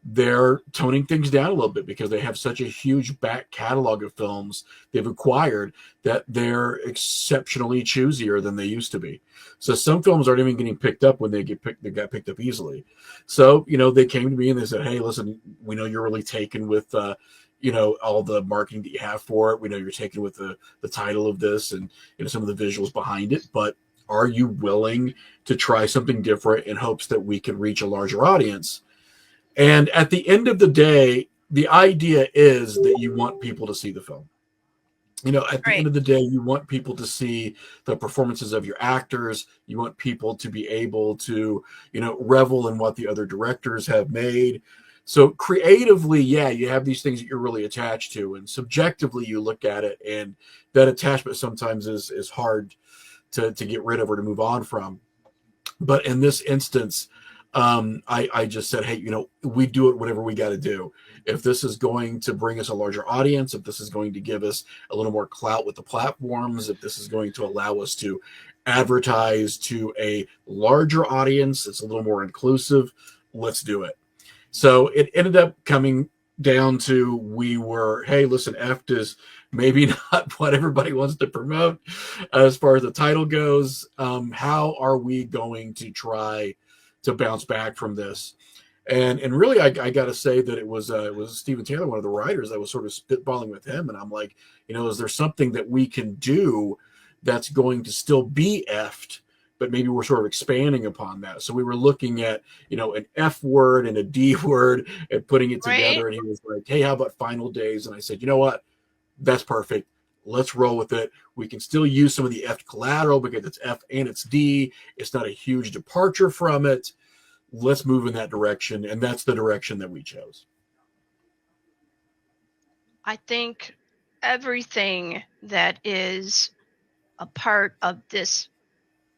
they're toning things down a little bit because they have such a huge back catalog of films they've acquired that they're exceptionally choosier than they used to be. So some films aren't even getting picked up when they got picked up easily. So, they came to me and they said, hey, listen, we know you're really taken with, all the marketing that you have for it. We know you're taken with the title of this and, some of the visuals behind it, but are you willing to try something different in hopes that we can reach a larger audience? And at the end of the day, the idea is that you want people to see the film. At the end of the day, you want people to see the performances of your actors. You want people to be able to, revel in what the other directors have made. So creatively, yeah, you have these things that you're really attached to, and subjectively you look at it, and that attachment sometimes is hard to get rid of or to move on from. But in this instance, I just said, hey, we do it whatever we got to do. If this is going to bring us a larger audience, if this is going to give us a little more clout with the platforms, if this is going to allow us to advertise to a larger audience, it's a little more inclusive, let's do it. So it ended up coming down to, hey, listen, EFT is maybe not what everybody wants to promote as far as the title goes. How are we going to try to bounce back from this? And really, I got to say that it was Stephen Taylor, one of the writers. I was sort of spitballing with him, and I'm like, is there something that we can do that's going to still be EFT, but maybe we're sort of expanding upon that? So we were looking at, an F word and a D word and putting it together. And he was like, hey, how about Final Days? And I said, you know what? That's perfect. Let's roll with it. We can still use some of the F collateral because it's F and it's D. It's not a huge departure from it. Let's move in that direction. And that's the direction that we chose. I think everything that is a part of this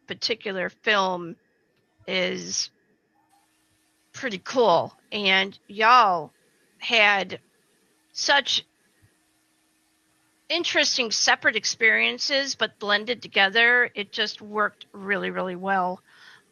particular film is pretty cool. And y'all had such interesting separate experiences, but blended together. It just worked really, really well.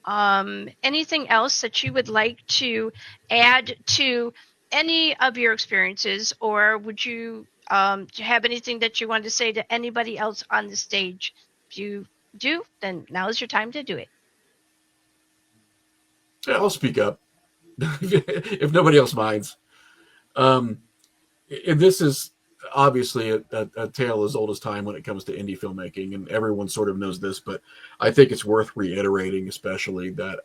Anything else that you would like to add to any of your experiences, or would you have anything that you want to say to anybody else on the stage? If you do, then now is your time to do it. Yeah, I'll speak up if nobody else minds. And this is obviously a tale as old as time when it comes to indie filmmaking, and everyone sort of knows this, but I think it's worth reiterating, especially that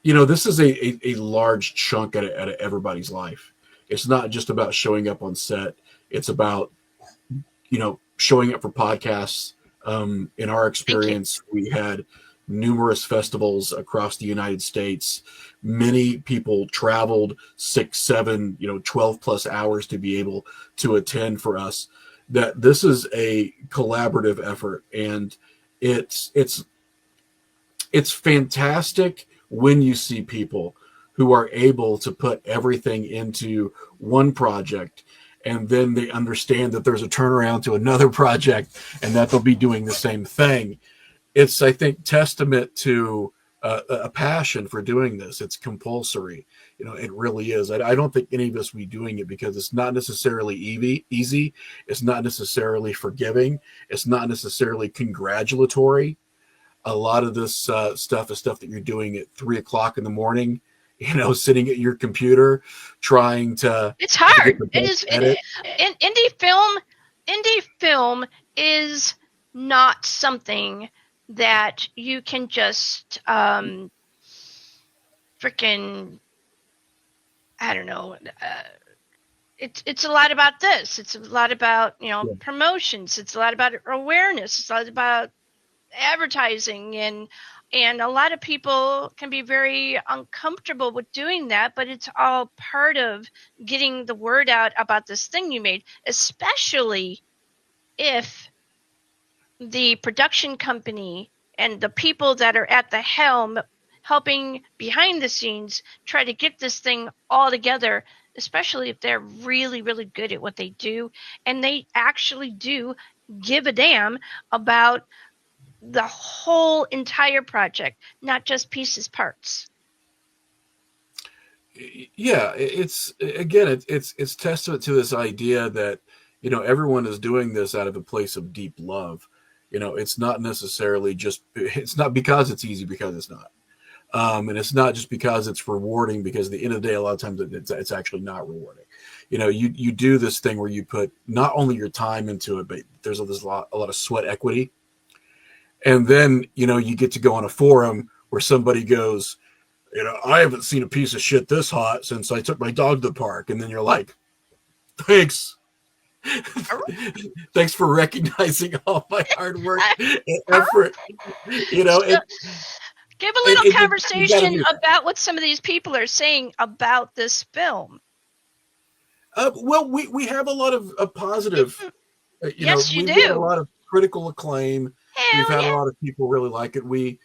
this is a large chunk out of everybody's life. It's not just about showing up on set. It's about, showing up for podcasts. In our Thank you. experience, we had numerous festivals across the United States. Many people traveled 6, 7, 12 plus hours to be able to attend for us. That this is a collaborative effort, and it's fantastic when you see people who are able to put everything into one project, and then they understand that there's a turnaround to another project and that they'll be doing the same thing. It's, I think, testament to a passion for doing this. It's compulsory. It really is. I don't think any of us will be doing it because it's not necessarily easy. It's not necessarily forgiving. It's not necessarily congratulatory. A lot of this stuff is stuff that you're doing at 3 o'clock in the morning, sitting at your computer trying to It's get hard. the It best is. edit. Indie film is not something that you can just freaking, I don't know. It's a lot about this. It's a lot about promotions. It's a lot about awareness. It's a lot about advertising, and a lot of people can be very uncomfortable with doing that, but it's all part of getting the word out about this thing you made, especially if the production company and the people that are at the helm helping behind the scenes try to get this thing all together, especially if they're really, really good at what they do, and they actually do give a damn about the whole entire project, not just pieces, parts. Yeah, it's testament to this idea that everyone is doing this out of a place of deep love. It's not necessarily it's not because it's easy, because it's not. And it's not just because it's rewarding, because at the end of the day, a lot of times it's actually not rewarding. You do this thing where you put not only your time into it, but there's a lot of sweat equity. And then, you get to go on a forum where somebody goes, I haven't seen a piece of shit this hot since I took my dog to the park. And then you're like, thanks. Thanks for recognizing all my hard work and effort. Give a little conversation about what some of these people are saying about this film. Well, we have a lot of positive. Yes, you we've do. got a lot of critical acclaim. We've had a lot of people really like it. We,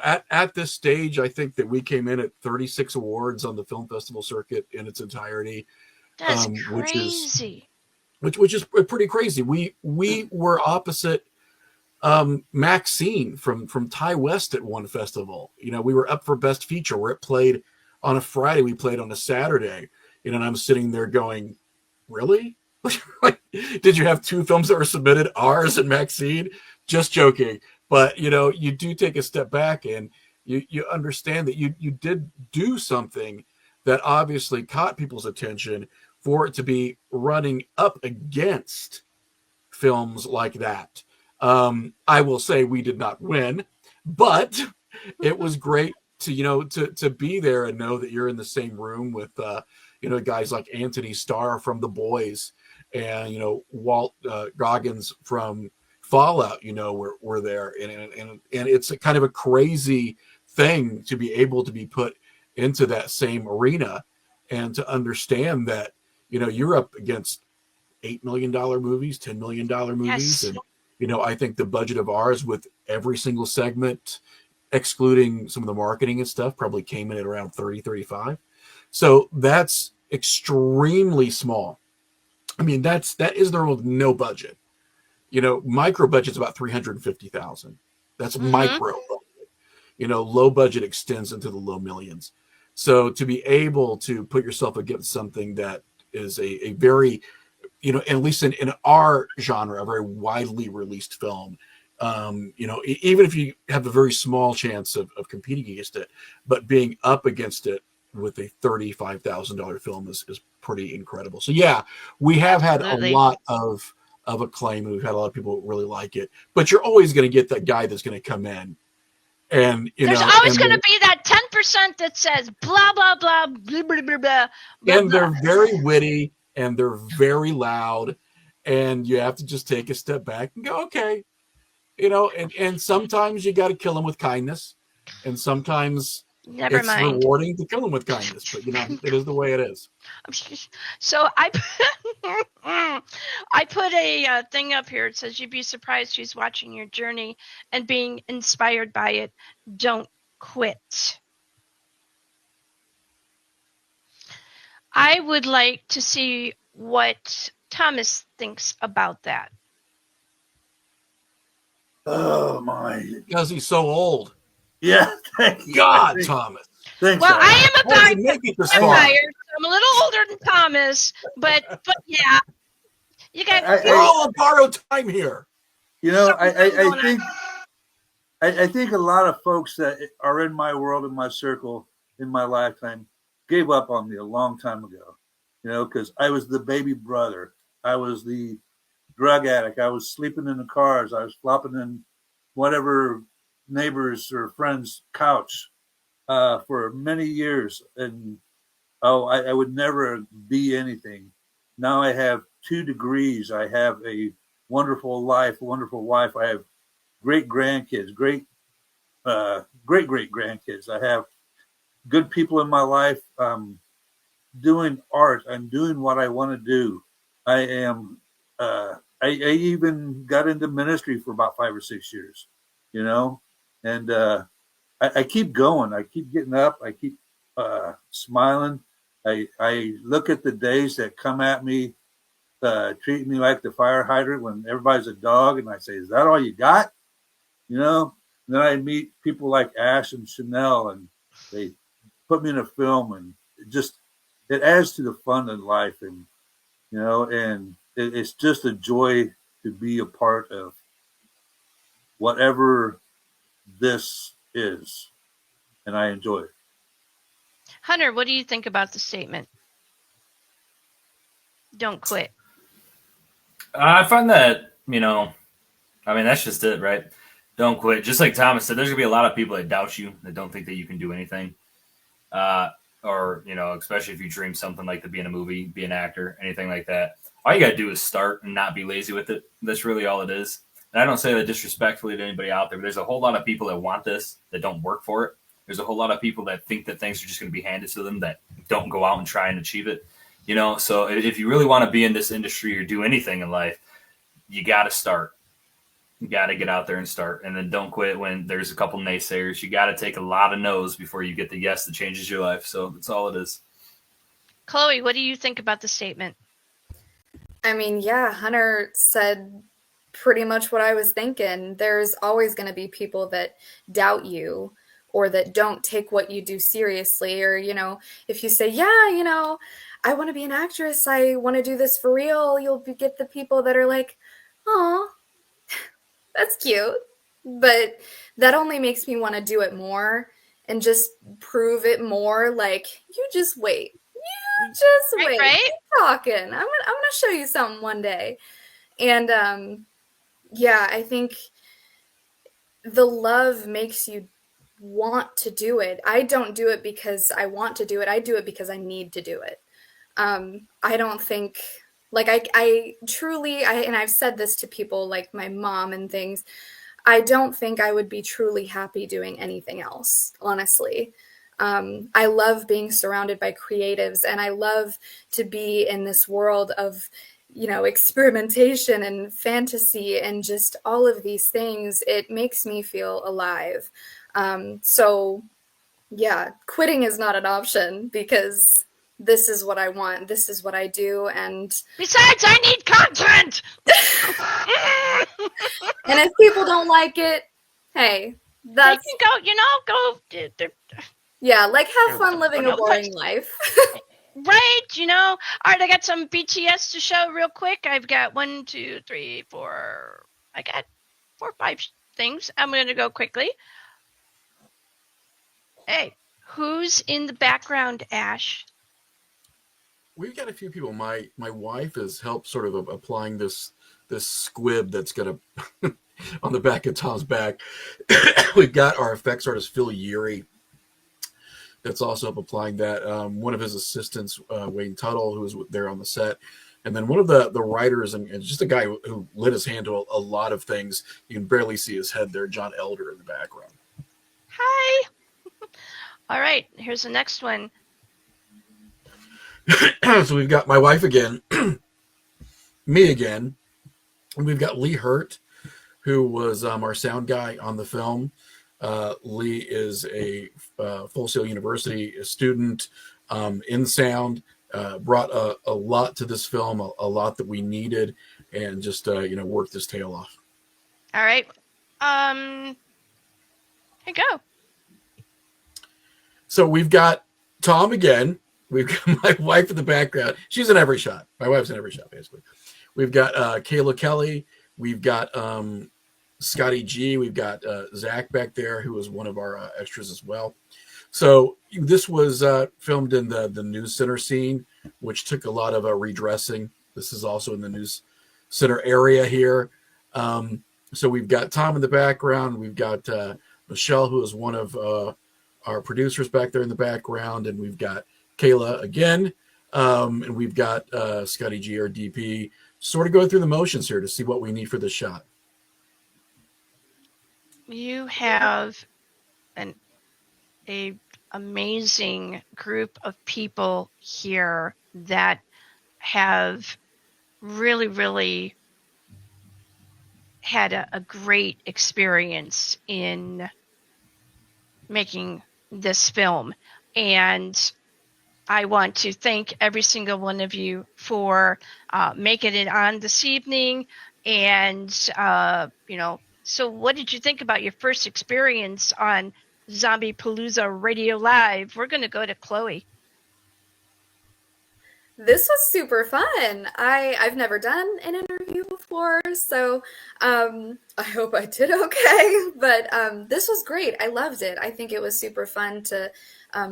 at this stage, I think that we came in at 36 awards on the film festival circuit in its entirety. That's crazy. Which is pretty crazy. We were opposite Maxine from Ty West at one festival. We were up for best feature where it played on a Friday. We played on a Saturday. And I'm sitting there going, really? Did you have two films that were submitted, ours and Maxine? Just joking. But you do take a step back and you understand that you did do something that obviously caught people's attention for it to be running up against films like that. I will say we did not win, but it was great to be there and know that you're in the same room with guys like Anthony Starr from The Boys, and Walt Goggins from Fallout. We're there, and it's a kind of a crazy thing to be able to be put into that same arena and to understand that you're up against $8 million movies, $10 million movies. Yes. And I think the budget of ours with every single segment, excluding some of the marketing and stuff, probably came in at around 30, 35. So that's extremely small. I mean, that is their own no budget. Micro budget's about 350,000. That's micro budget. Low budget extends into the low millions. So to be able to put yourself against something that is a very, at least in our genre, a very widely released film, even if you have a very small chance of competing against it, but being up against it with a $35,000 film is pretty incredible. So yeah, we have had a lot of acclaim, and we've had a lot of people really like it. But you're always going to get that guy that's going to come in And there's always going to be that 10% that says blah blah blah blah blah blah blah. And they're very witty and they're very loud, and you have to just take a step back and go, okay, and sometimes you got to kill them with kindness, and sometimes Never mind. rewarding to kill them with kindness, but it is the way it is. So I put a thing up here. It says you'd be surprised who's watching your journey and being inspired by it. Don't quit. I would like to see what Thomas thinks about that. Oh my! Because he's so old. Yeah, thank you. God, Thomas. Thanks. Well, I am a vampire, so I'm a little older than Thomas, but yeah, you got. We're all on borrowed time here. I think a lot of folks that are in my world, in my circle, in my lifetime, gave up on me a long time ago. Because I was the baby brother. I was the drug addict. I was sleeping in the cars. I was flopping in whatever neighbor's or friend's couch for many years. And I would never be anything. Now I have 2 degrees. I have a wonderful life, a wonderful wife. I have great grandkids, great great grandkids. I have good people in my life. Doing art. I'm doing what I want to do. I am. I even got into ministry for about 5 or 6 years, and I keep going. I keep getting up. I keep smiling. I look at the days that come at me, treating me like the fire hydrant when everybody's a dog, and I say, "Is that all you got?" And then I meet people like Ash and Chanel, and they put me in a film, and it adds to the fun in life, and and it's just a joy to be a part of whatever this is, and I enjoy it. Hunter, what do you think about the statement? Don't quit. I find that, that's just it, right? Don't quit. Just like Thomas said, there's going to be a lot of people that doubt you, that don't think that you can do anything. Or, especially if you dream something like to be in a movie, be an actor, anything like that. All you got to do is start and not be lazy with it. That's really all it is. And I don't say that disrespectfully to anybody out there, but there's a whole lot of people that want this, that don't work for it. There's a whole lot of people that think that things are just going to be handed to them, that don't go out and try and achieve it. So if you really want to be in this industry or do anything in life, you got to start. You got to get out there and start, and then don't quit when there's a couple naysayers. You got to take a lot of no's before you get the yes that changes your life. So that's all it is. Chloe, what do you think about the statement? I mean, yeah, Hunter said pretty much what I was thinking. There's always going to be people that doubt you or that don't take what you do seriously. Or, if you say, yeah, I want to be an actress, I want to do this for real, you'll get the people that are like, oh, that's cute. But that only makes me want to do it more and just prove it more. Like, you just wait. You just wait. Right? Keep talking. I'm gonna show you something one day. And yeah, I think the love makes you want to do it. I don't do it because I want to do it. I do it because I need to do it. I don't think, like, I truly, and I've said this to people like my mom and things, I don't think I would be truly happy doing anything else, honestly. I love being surrounded by creatives, and I love to be in this world of, experimentation and fantasy and just all of these things. It makes me feel alive. So yeah, quitting is not an option because this is what I want. This is what I do. And besides, I need content. And if people don't like it, hey, that's, they can go. Yeah, like, have fun living a boring life. Right, all right, I got some BTS to show real quick. I've got 1, 2, 3, 4. I got 4 or 5 things. I'm going to go quickly. Hey, who's in the background, Ash? We've got a few people. My wife has helped sort of applying this squib that's going to on the back of Tom's back. We've got our effects artist, Phil Yeary, that's also up applying that. One of his assistants, Wayne Tuttle, who was there on the set. And then one of the writers and just a guy who lit his hand to a lot of things. You can barely see his head there, John Elder in the background. Hi. All right, here's the next one. So we've got my wife again, me again, and we've got Lee Hurt, who was our sound guy on the film. Lee is a Full Sail University student in sound, brought a lot to this film, a lot that we needed, and just worked his tail off. All right. Here you go. So we've got Tom again. We've got my wife in the background. She's in every shot. My wife's in every shot, basically. We've got Kayla Kelly. We've got Scotty G. We've got Zach back there, who was one of our extras as well. So this was filmed in the news center scene, which took a lot of redressing. This is also in the news center area here. So we've got Tom in the background. We've got Michelle, who is one of our producers back there in the background. And we've got Kayla again. And we've got Scotty G, our DP, sort of going through the motions here to see what we need for this shot. You have a amazing group of people here that have really, really had a great experience in making this film. And I want to thank every single one of you for making it on this evening. And, so what did you think about your first experience on Zombiepalooza Radio Live? We're going to go to Chloe. This was super fun. I've never done an interview before, so I hope I did okay. But this was great. I loved it. I think it was super fun to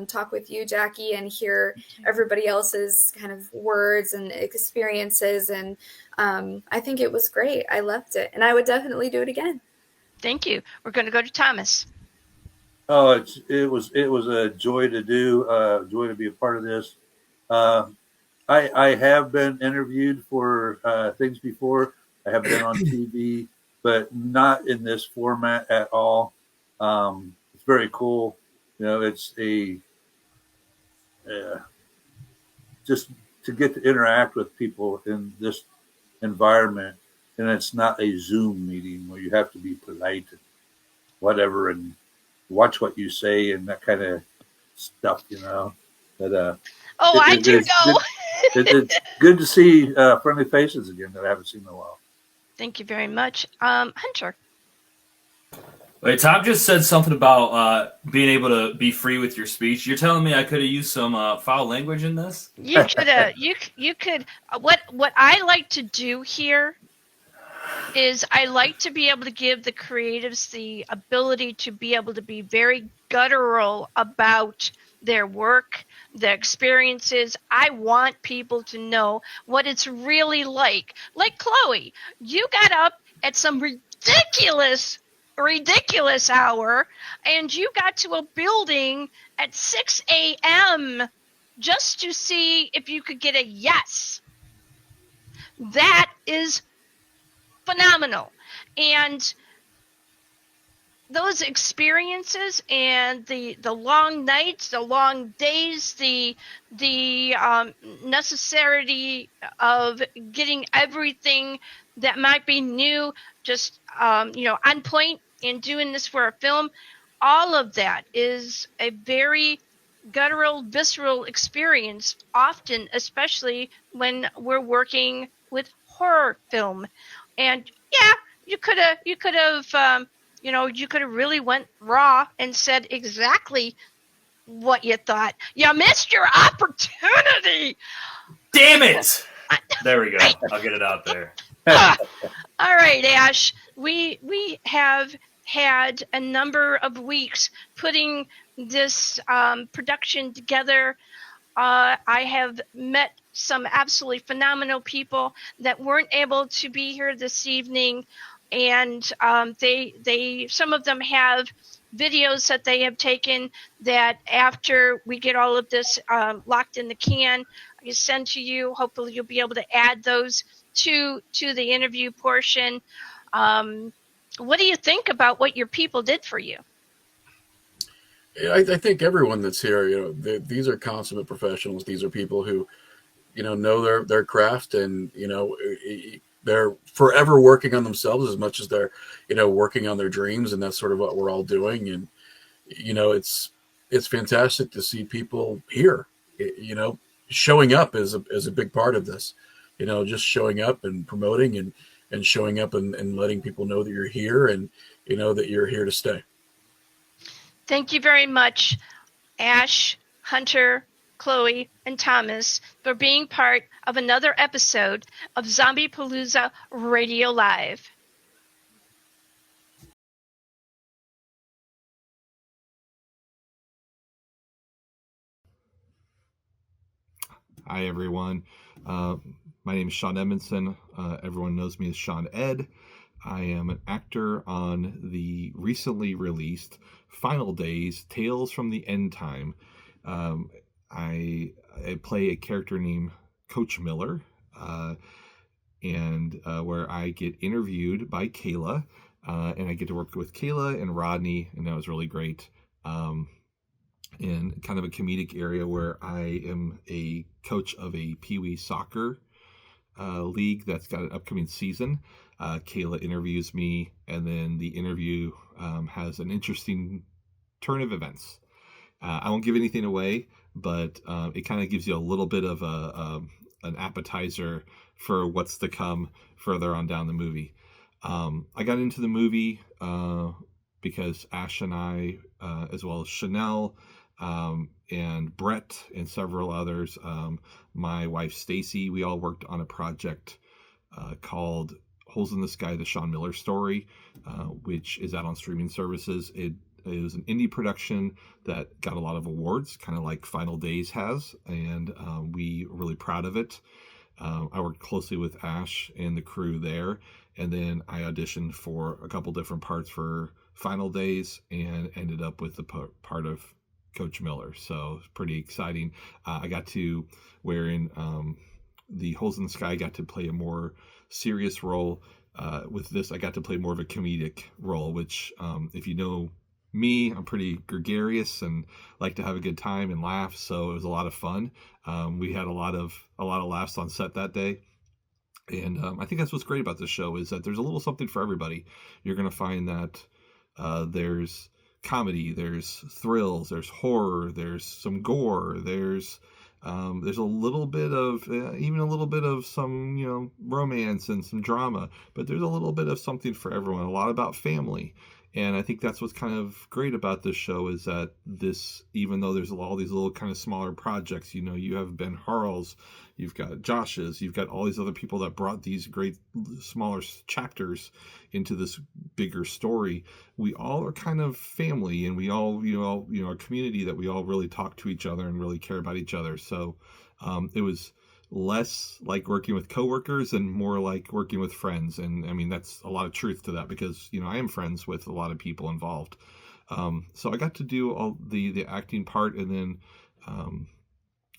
talk with you, Jackie, and hear everybody else's kind of words and experiences. And I think it was great. I loved it, and I would definitely do it again. Thank you. We're going to go to Thomas. Oh, it was a joy to do, joy to be a part of this. I have been interviewed for things before. I have been on TV, but not in this format at all. It's very cool. It's just to get to interact with people in this environment, and it's not a Zoom meeting where you have to be polite and whatever and watch what you say and that kind of stuff, But I do know. It's good to see friendly faces again that I haven't seen in a while. Thank you very much. Hunter. Wait, Tom just said something about being able to be free with your speech. You're telling me I could have used some foul language in this? You could have. You could. What I like to do here is I like to be able to give the creatives the ability to be able to be very guttural about their work, their experiences. I want people to know what it's really like. Like Chloe, you got up at some ridiculous hour and you got to a building at 6 a.m. just to see if you could get a yes. That is phenomenal. And those experiences and the long nights, the long days, the necessity of getting everything that might be new just on point and doing this for a film, all of that is a very guttural, visceral experience, often, especially when we're working with horror film. And yeah, you could have really went raw and said exactly what you thought. You missed your opportunity. Damn it! There we go. I'll get it out there. All right, Ash. We have had a number of weeks putting this production together. I have met some absolutely phenomenal people that weren't able to be here this evening. and they some of them have videos that they have taken that after we get all of this locked in the can, I can send to you. Hopefully you'll be able to add those to the interview portion. What do you think about what your people did for you? I think everyone that's here, these are consummate professionals. These are people who, know their craft, and they're forever working on themselves as much as they're, working on their dreams, and that's sort of what we're all doing. And it's fantastic to see people here. Showing up is a big part of this. Just showing up and promoting and showing up and letting people know that you're here, and that you're here to stay. Thank you very much, Ash, Hunter, Chloe, and Thomas, for being part of another episode of Zombiepalooza Radio Live. Hi, everyone. My name is Sean Edmondson. Everyone knows me as Sean Ed. I am an actor on the recently released Final Days, Tales from the End Time. I play a character named Coach Miller, and where I get interviewed by Kayla, and I get to work with Kayla and Rodney, and that was really great. In kind of a comedic area where I am a coach of a Pee-wee soccer league that's got an upcoming season. Kayla interviews me, and then the interview has an interesting turn of events. I won't give anything away, but it kind of gives you a little bit of an appetizer for what's to come further on down the movie. I got into the movie because Ash and I, as well as Chanel, and Brett and several others, my wife Stacy, we all worked on a project called Holes in the Sky, the Sean Miller story, which is out on streaming services. It was an indie production that got a lot of awards, kind of like Final Days has, and we were really proud of it. I worked closely with Ash and the crew there, and then I auditioned for a couple different parts for Final Days and ended up with the part of Coach Miller. So it's pretty exciting. I got to wear in the Holes in the Sky, got to play a more serious role. With this, I got to play more of a comedic role, which if you know me, I'm pretty gregarious and like to have a good time and laugh. So it was a lot of fun. We had a lot of laughs on set that day. And I think that's what's great about this show is that there's a little something for everybody. You're going to find that there's comedy, there's thrills, there's horror, there's some gore, there's a little bit of even a little bit of some romance and some drama, but there's a little bit of something for everyone. A lot about family. And I think that's what's kind of great about this show is that this, even though there's all these little kind of smaller projects, you have Ben Harl's, you've got Josh's, you've got all these other people that brought these great smaller chapters into this bigger story. We all are kind of family, and we all, a community that we all really talk to each other and really care about each other. So it was less like working with coworkers and more like working with friends. And I mean, that's a lot of truth to that because, I am friends with a lot of people involved. So I got to do all the acting part. And then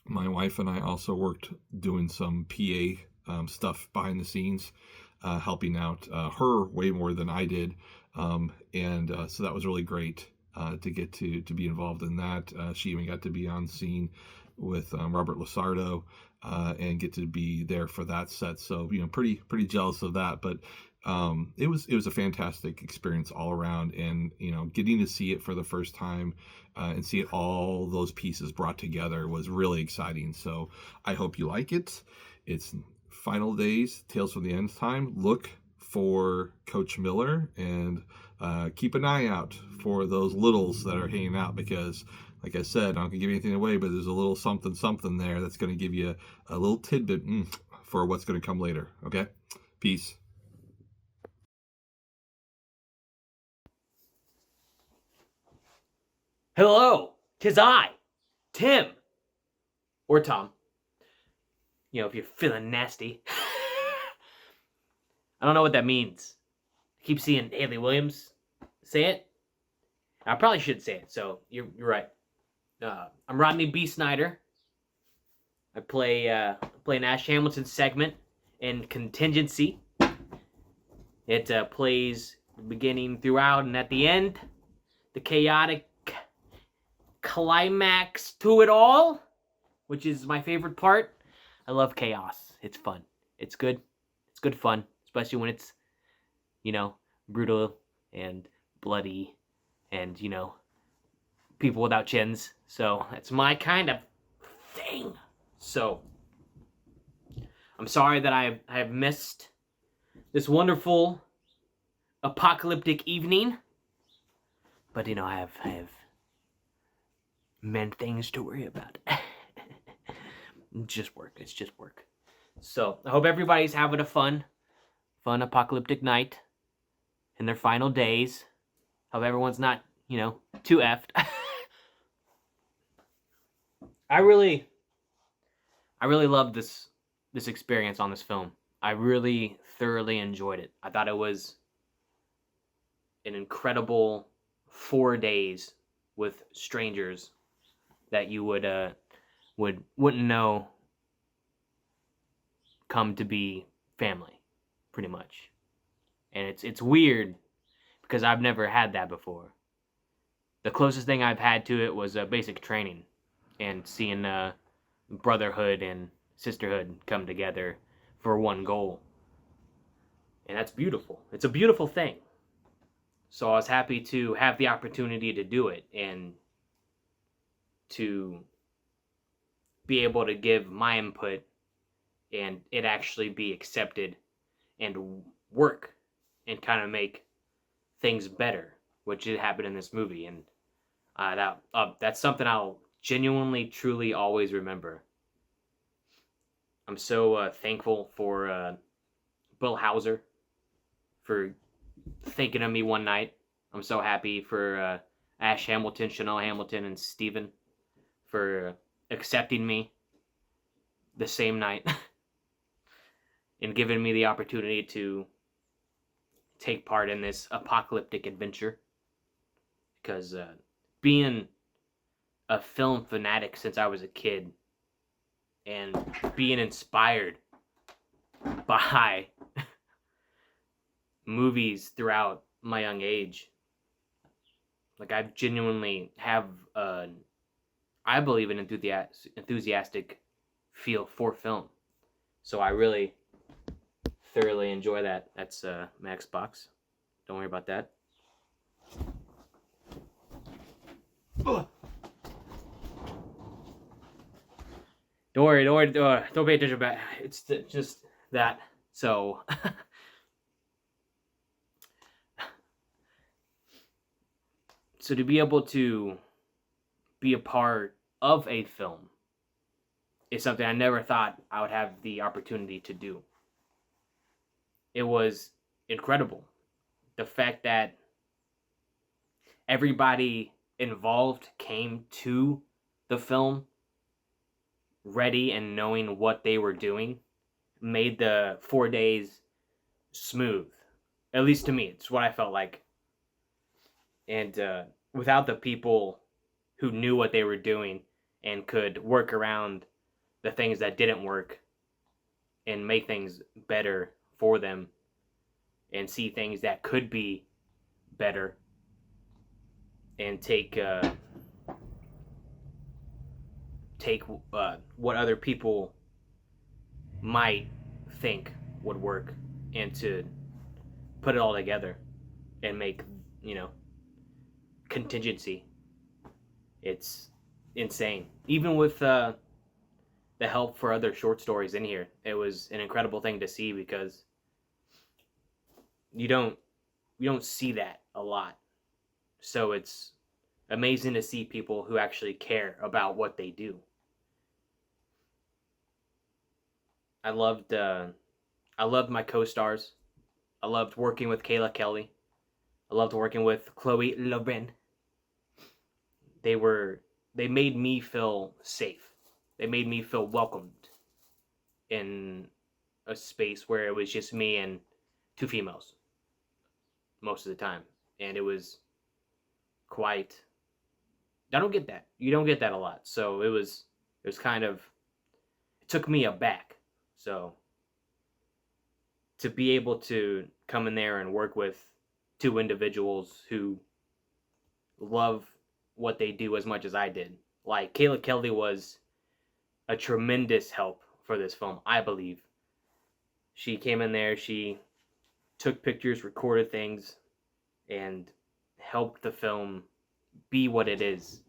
my wife and I also worked doing some PA stuff behind the scenes, helping out her way more than I did. So that was really great to get to be involved in that. She even got to be on scene with Robert Lasardo and get to be there for that set. So pretty jealous of that. But it was a fantastic experience all around, and getting to see it for the first time and see it all those pieces brought together was really exciting. So I hope you like it. It's Final Days, Tales from the End Time. Look for Coach Miller and keep an eye out for those littles that are hanging out because, like I said, I'm not going to give anything away, but there's a little something there that's going to give you a little tidbit for what's going to come later. Okay? Peace. Hello, 'tis I, Tim. Or Tom. If you're feeling nasty. I don't know what that means. I keep seeing Haley Williams say it. I probably should say it, so you're right. I'm Rodney B. Snyder. I play an Ash Hamilton segment in Contingency. It plays the beginning, throughout, and at the end, the chaotic climax to it all, which is my favorite part. I love chaos. It's fun. It's good. It's good fun, especially when it's, brutal and bloody and, people without chins. So that's my kind of thing. So I'm sorry that I have missed this wonderful apocalyptic evening, but I have many things to worry about. Just work. It's just work. So I hope everybody's having a fun apocalyptic night in their final days. Hope everyone's not, too effed. I really loved this experience on this film. I really thoroughly enjoyed it. I thought it was an incredible 4 days with strangers that you wouldn't know come to be family, pretty much. And it's weird because I've never had that before. The closest thing I've had to it was basic training and seeing brotherhood and sisterhood come together for one goal. And that's beautiful. It's a beautiful thing. So I was happy to have the opportunity to do it and to be able to give my input and it actually be accepted and work and kind of make things better, which did happen in this movie. And that's something I'll genuinely, truly always remember. I'm so thankful for Bill Hauser for thinking of me one night. I'm so happy for Ash Hamilton, Chanel Hamilton, and Steven for accepting me the same night and giving me the opportunity to take part in this apocalyptic adventure. Because being a film fanatic since I was a kid and being inspired by movies throughout my young age, like I genuinely have I believe an enthusiastic feel for film. So I really thoroughly enjoy that. That's my Xbox. Don't worry about that. Ugh. Don't worry. Don't pay attention about it. It's just that. So so to be able to be a part of a film is something I never thought I would have the opportunity to do. It was incredible. The fact that everybody involved came to the film ready and knowing what they were doing made the 4 days smooth. At least to me, it's what I felt like. And without the people who knew what they were doing and could work around the things that didn't work and make things better for them and see things that could be better and take what other people might think would work and to put it all together and make, contingency. It's insane. Even with the help for other short stories in here, it was an incredible thing to see because you don't see that a lot. So it's amazing to see people who actually care about what they do. I loved my co-stars. I loved working with Kayla Kelly. I loved working with Chloe Loren. They made me feel safe. They made me feel welcomed in a space where it was just me and two females. most of the time, and it was quite. I don't get that. You don't get that a lot, so it was kind of. It took me aback. So to be able to come in there and work with two individuals who love what they do as much as I did. Like, Kayla Kelly was a tremendous help for this film, I believe. She came in there, she took pictures, recorded things, and helped the film be what it is.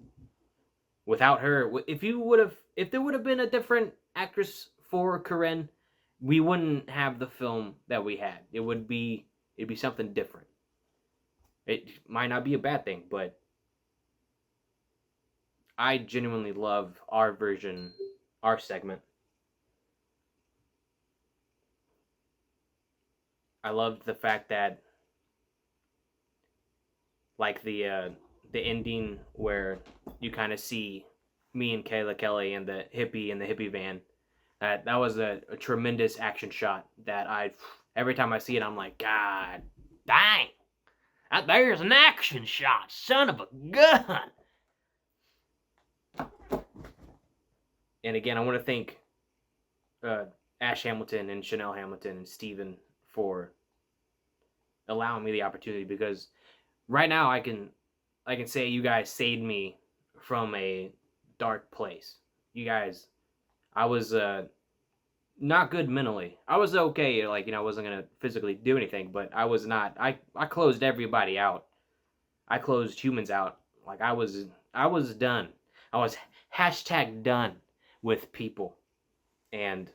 Without her, if there would have been a different actress for Karen, we wouldn't have the film that we had. It'd be something different. It might not be a bad thing, but I genuinely love our version, our segment. I loved the fact that, like, the ending where you kind of see me and Kayla Kelly and the hippie van. That was a tremendous action shot that every time I see it, I'm like, God dang, there's an action shot, son of a gun. And again, I want to thank Ash Hamilton and Chanel Hamilton and Steven for allowing me the opportunity, because right now I can say you guys saved me from a dark place. You guys, I was not good mentally. I was okay, like, I wasn't gonna physically do anything, but I was not. I closed everybody out. I closed humans out. Like, I was done. I was #done with people, and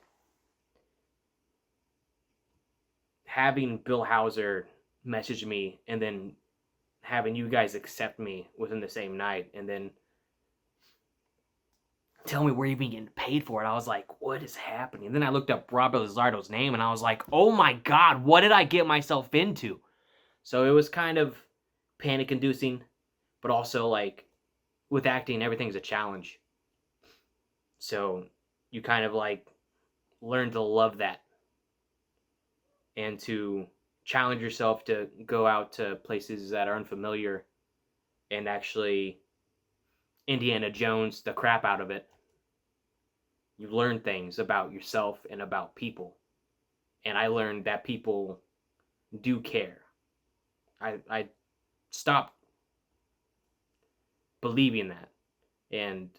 having Bill Hauser message me and then having you guys accept me within the same night and then tell me we're even getting paid for it, I was like, what is happening? And then I looked up Robert Lizardo's name and I was like, oh my God, what did I get myself into? So it was kind of panic inducing, but also, like, with acting, everything's a challenge. So you kind of, like, learn to love that and to challenge yourself to go out to places that are unfamiliar and actually Indiana Jones the crap out of it. You learn things about yourself and about people. And I learned that people do care. I stopped believing that. And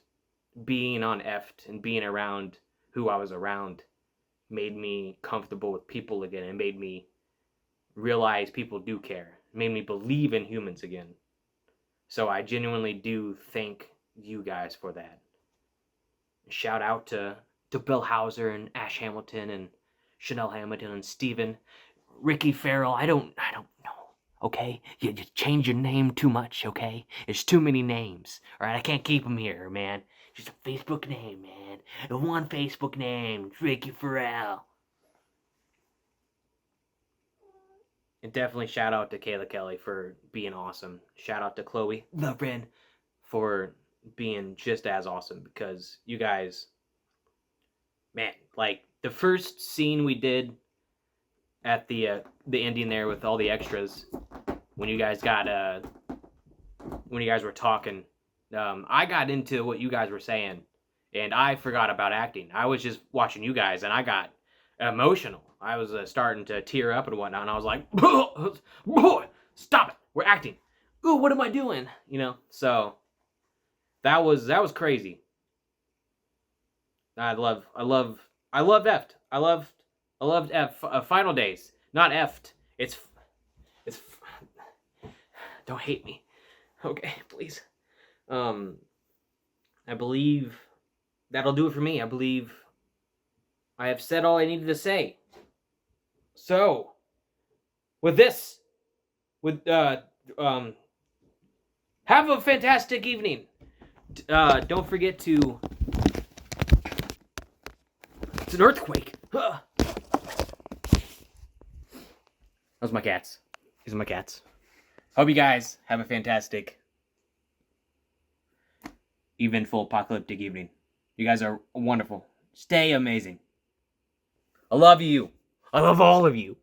being on EFT and being around who I was around made me comfortable with people again. It made me realize people do care. It made me believe in humans again. So I genuinely do thank you guys for that. Shout out to Bill Hauser and Ash Hamilton and Chanel Hamilton and Steven. Ricky Farrell, I don't know. Okay? You change your name too much, okay? There's too many names. Alright, I can't keep them here, man. Just a Facebook name, man. One Facebook name, Ricky Farrell. And definitely shout out to Kayla Kelly for being awesome. Shout out to Chloe, the friend, for being just as awesome, because you guys, man, like, the first scene we did at the ending there with all the extras, when you guys were talking, I got into what you guys were saying, and I forgot about acting. I was just watching you guys, and I got emotional. I was starting to tear up and whatnot, and I was like, stop it, we're acting. Ooh, what am I doing? So that was crazy. I loved EFT. I loved Final Days. Not EFT. It's don't hate me. Okay, please. I believe that'll do it for me. I believe I have said all I needed to say. So, have a fantastic evening. Don't forget to. It's an earthquake. Those are my cats. These are my cats. Hope you guys have a fantastic, eventful, apocalyptic evening. You guys are wonderful. Stay amazing. I love you. I love all of you.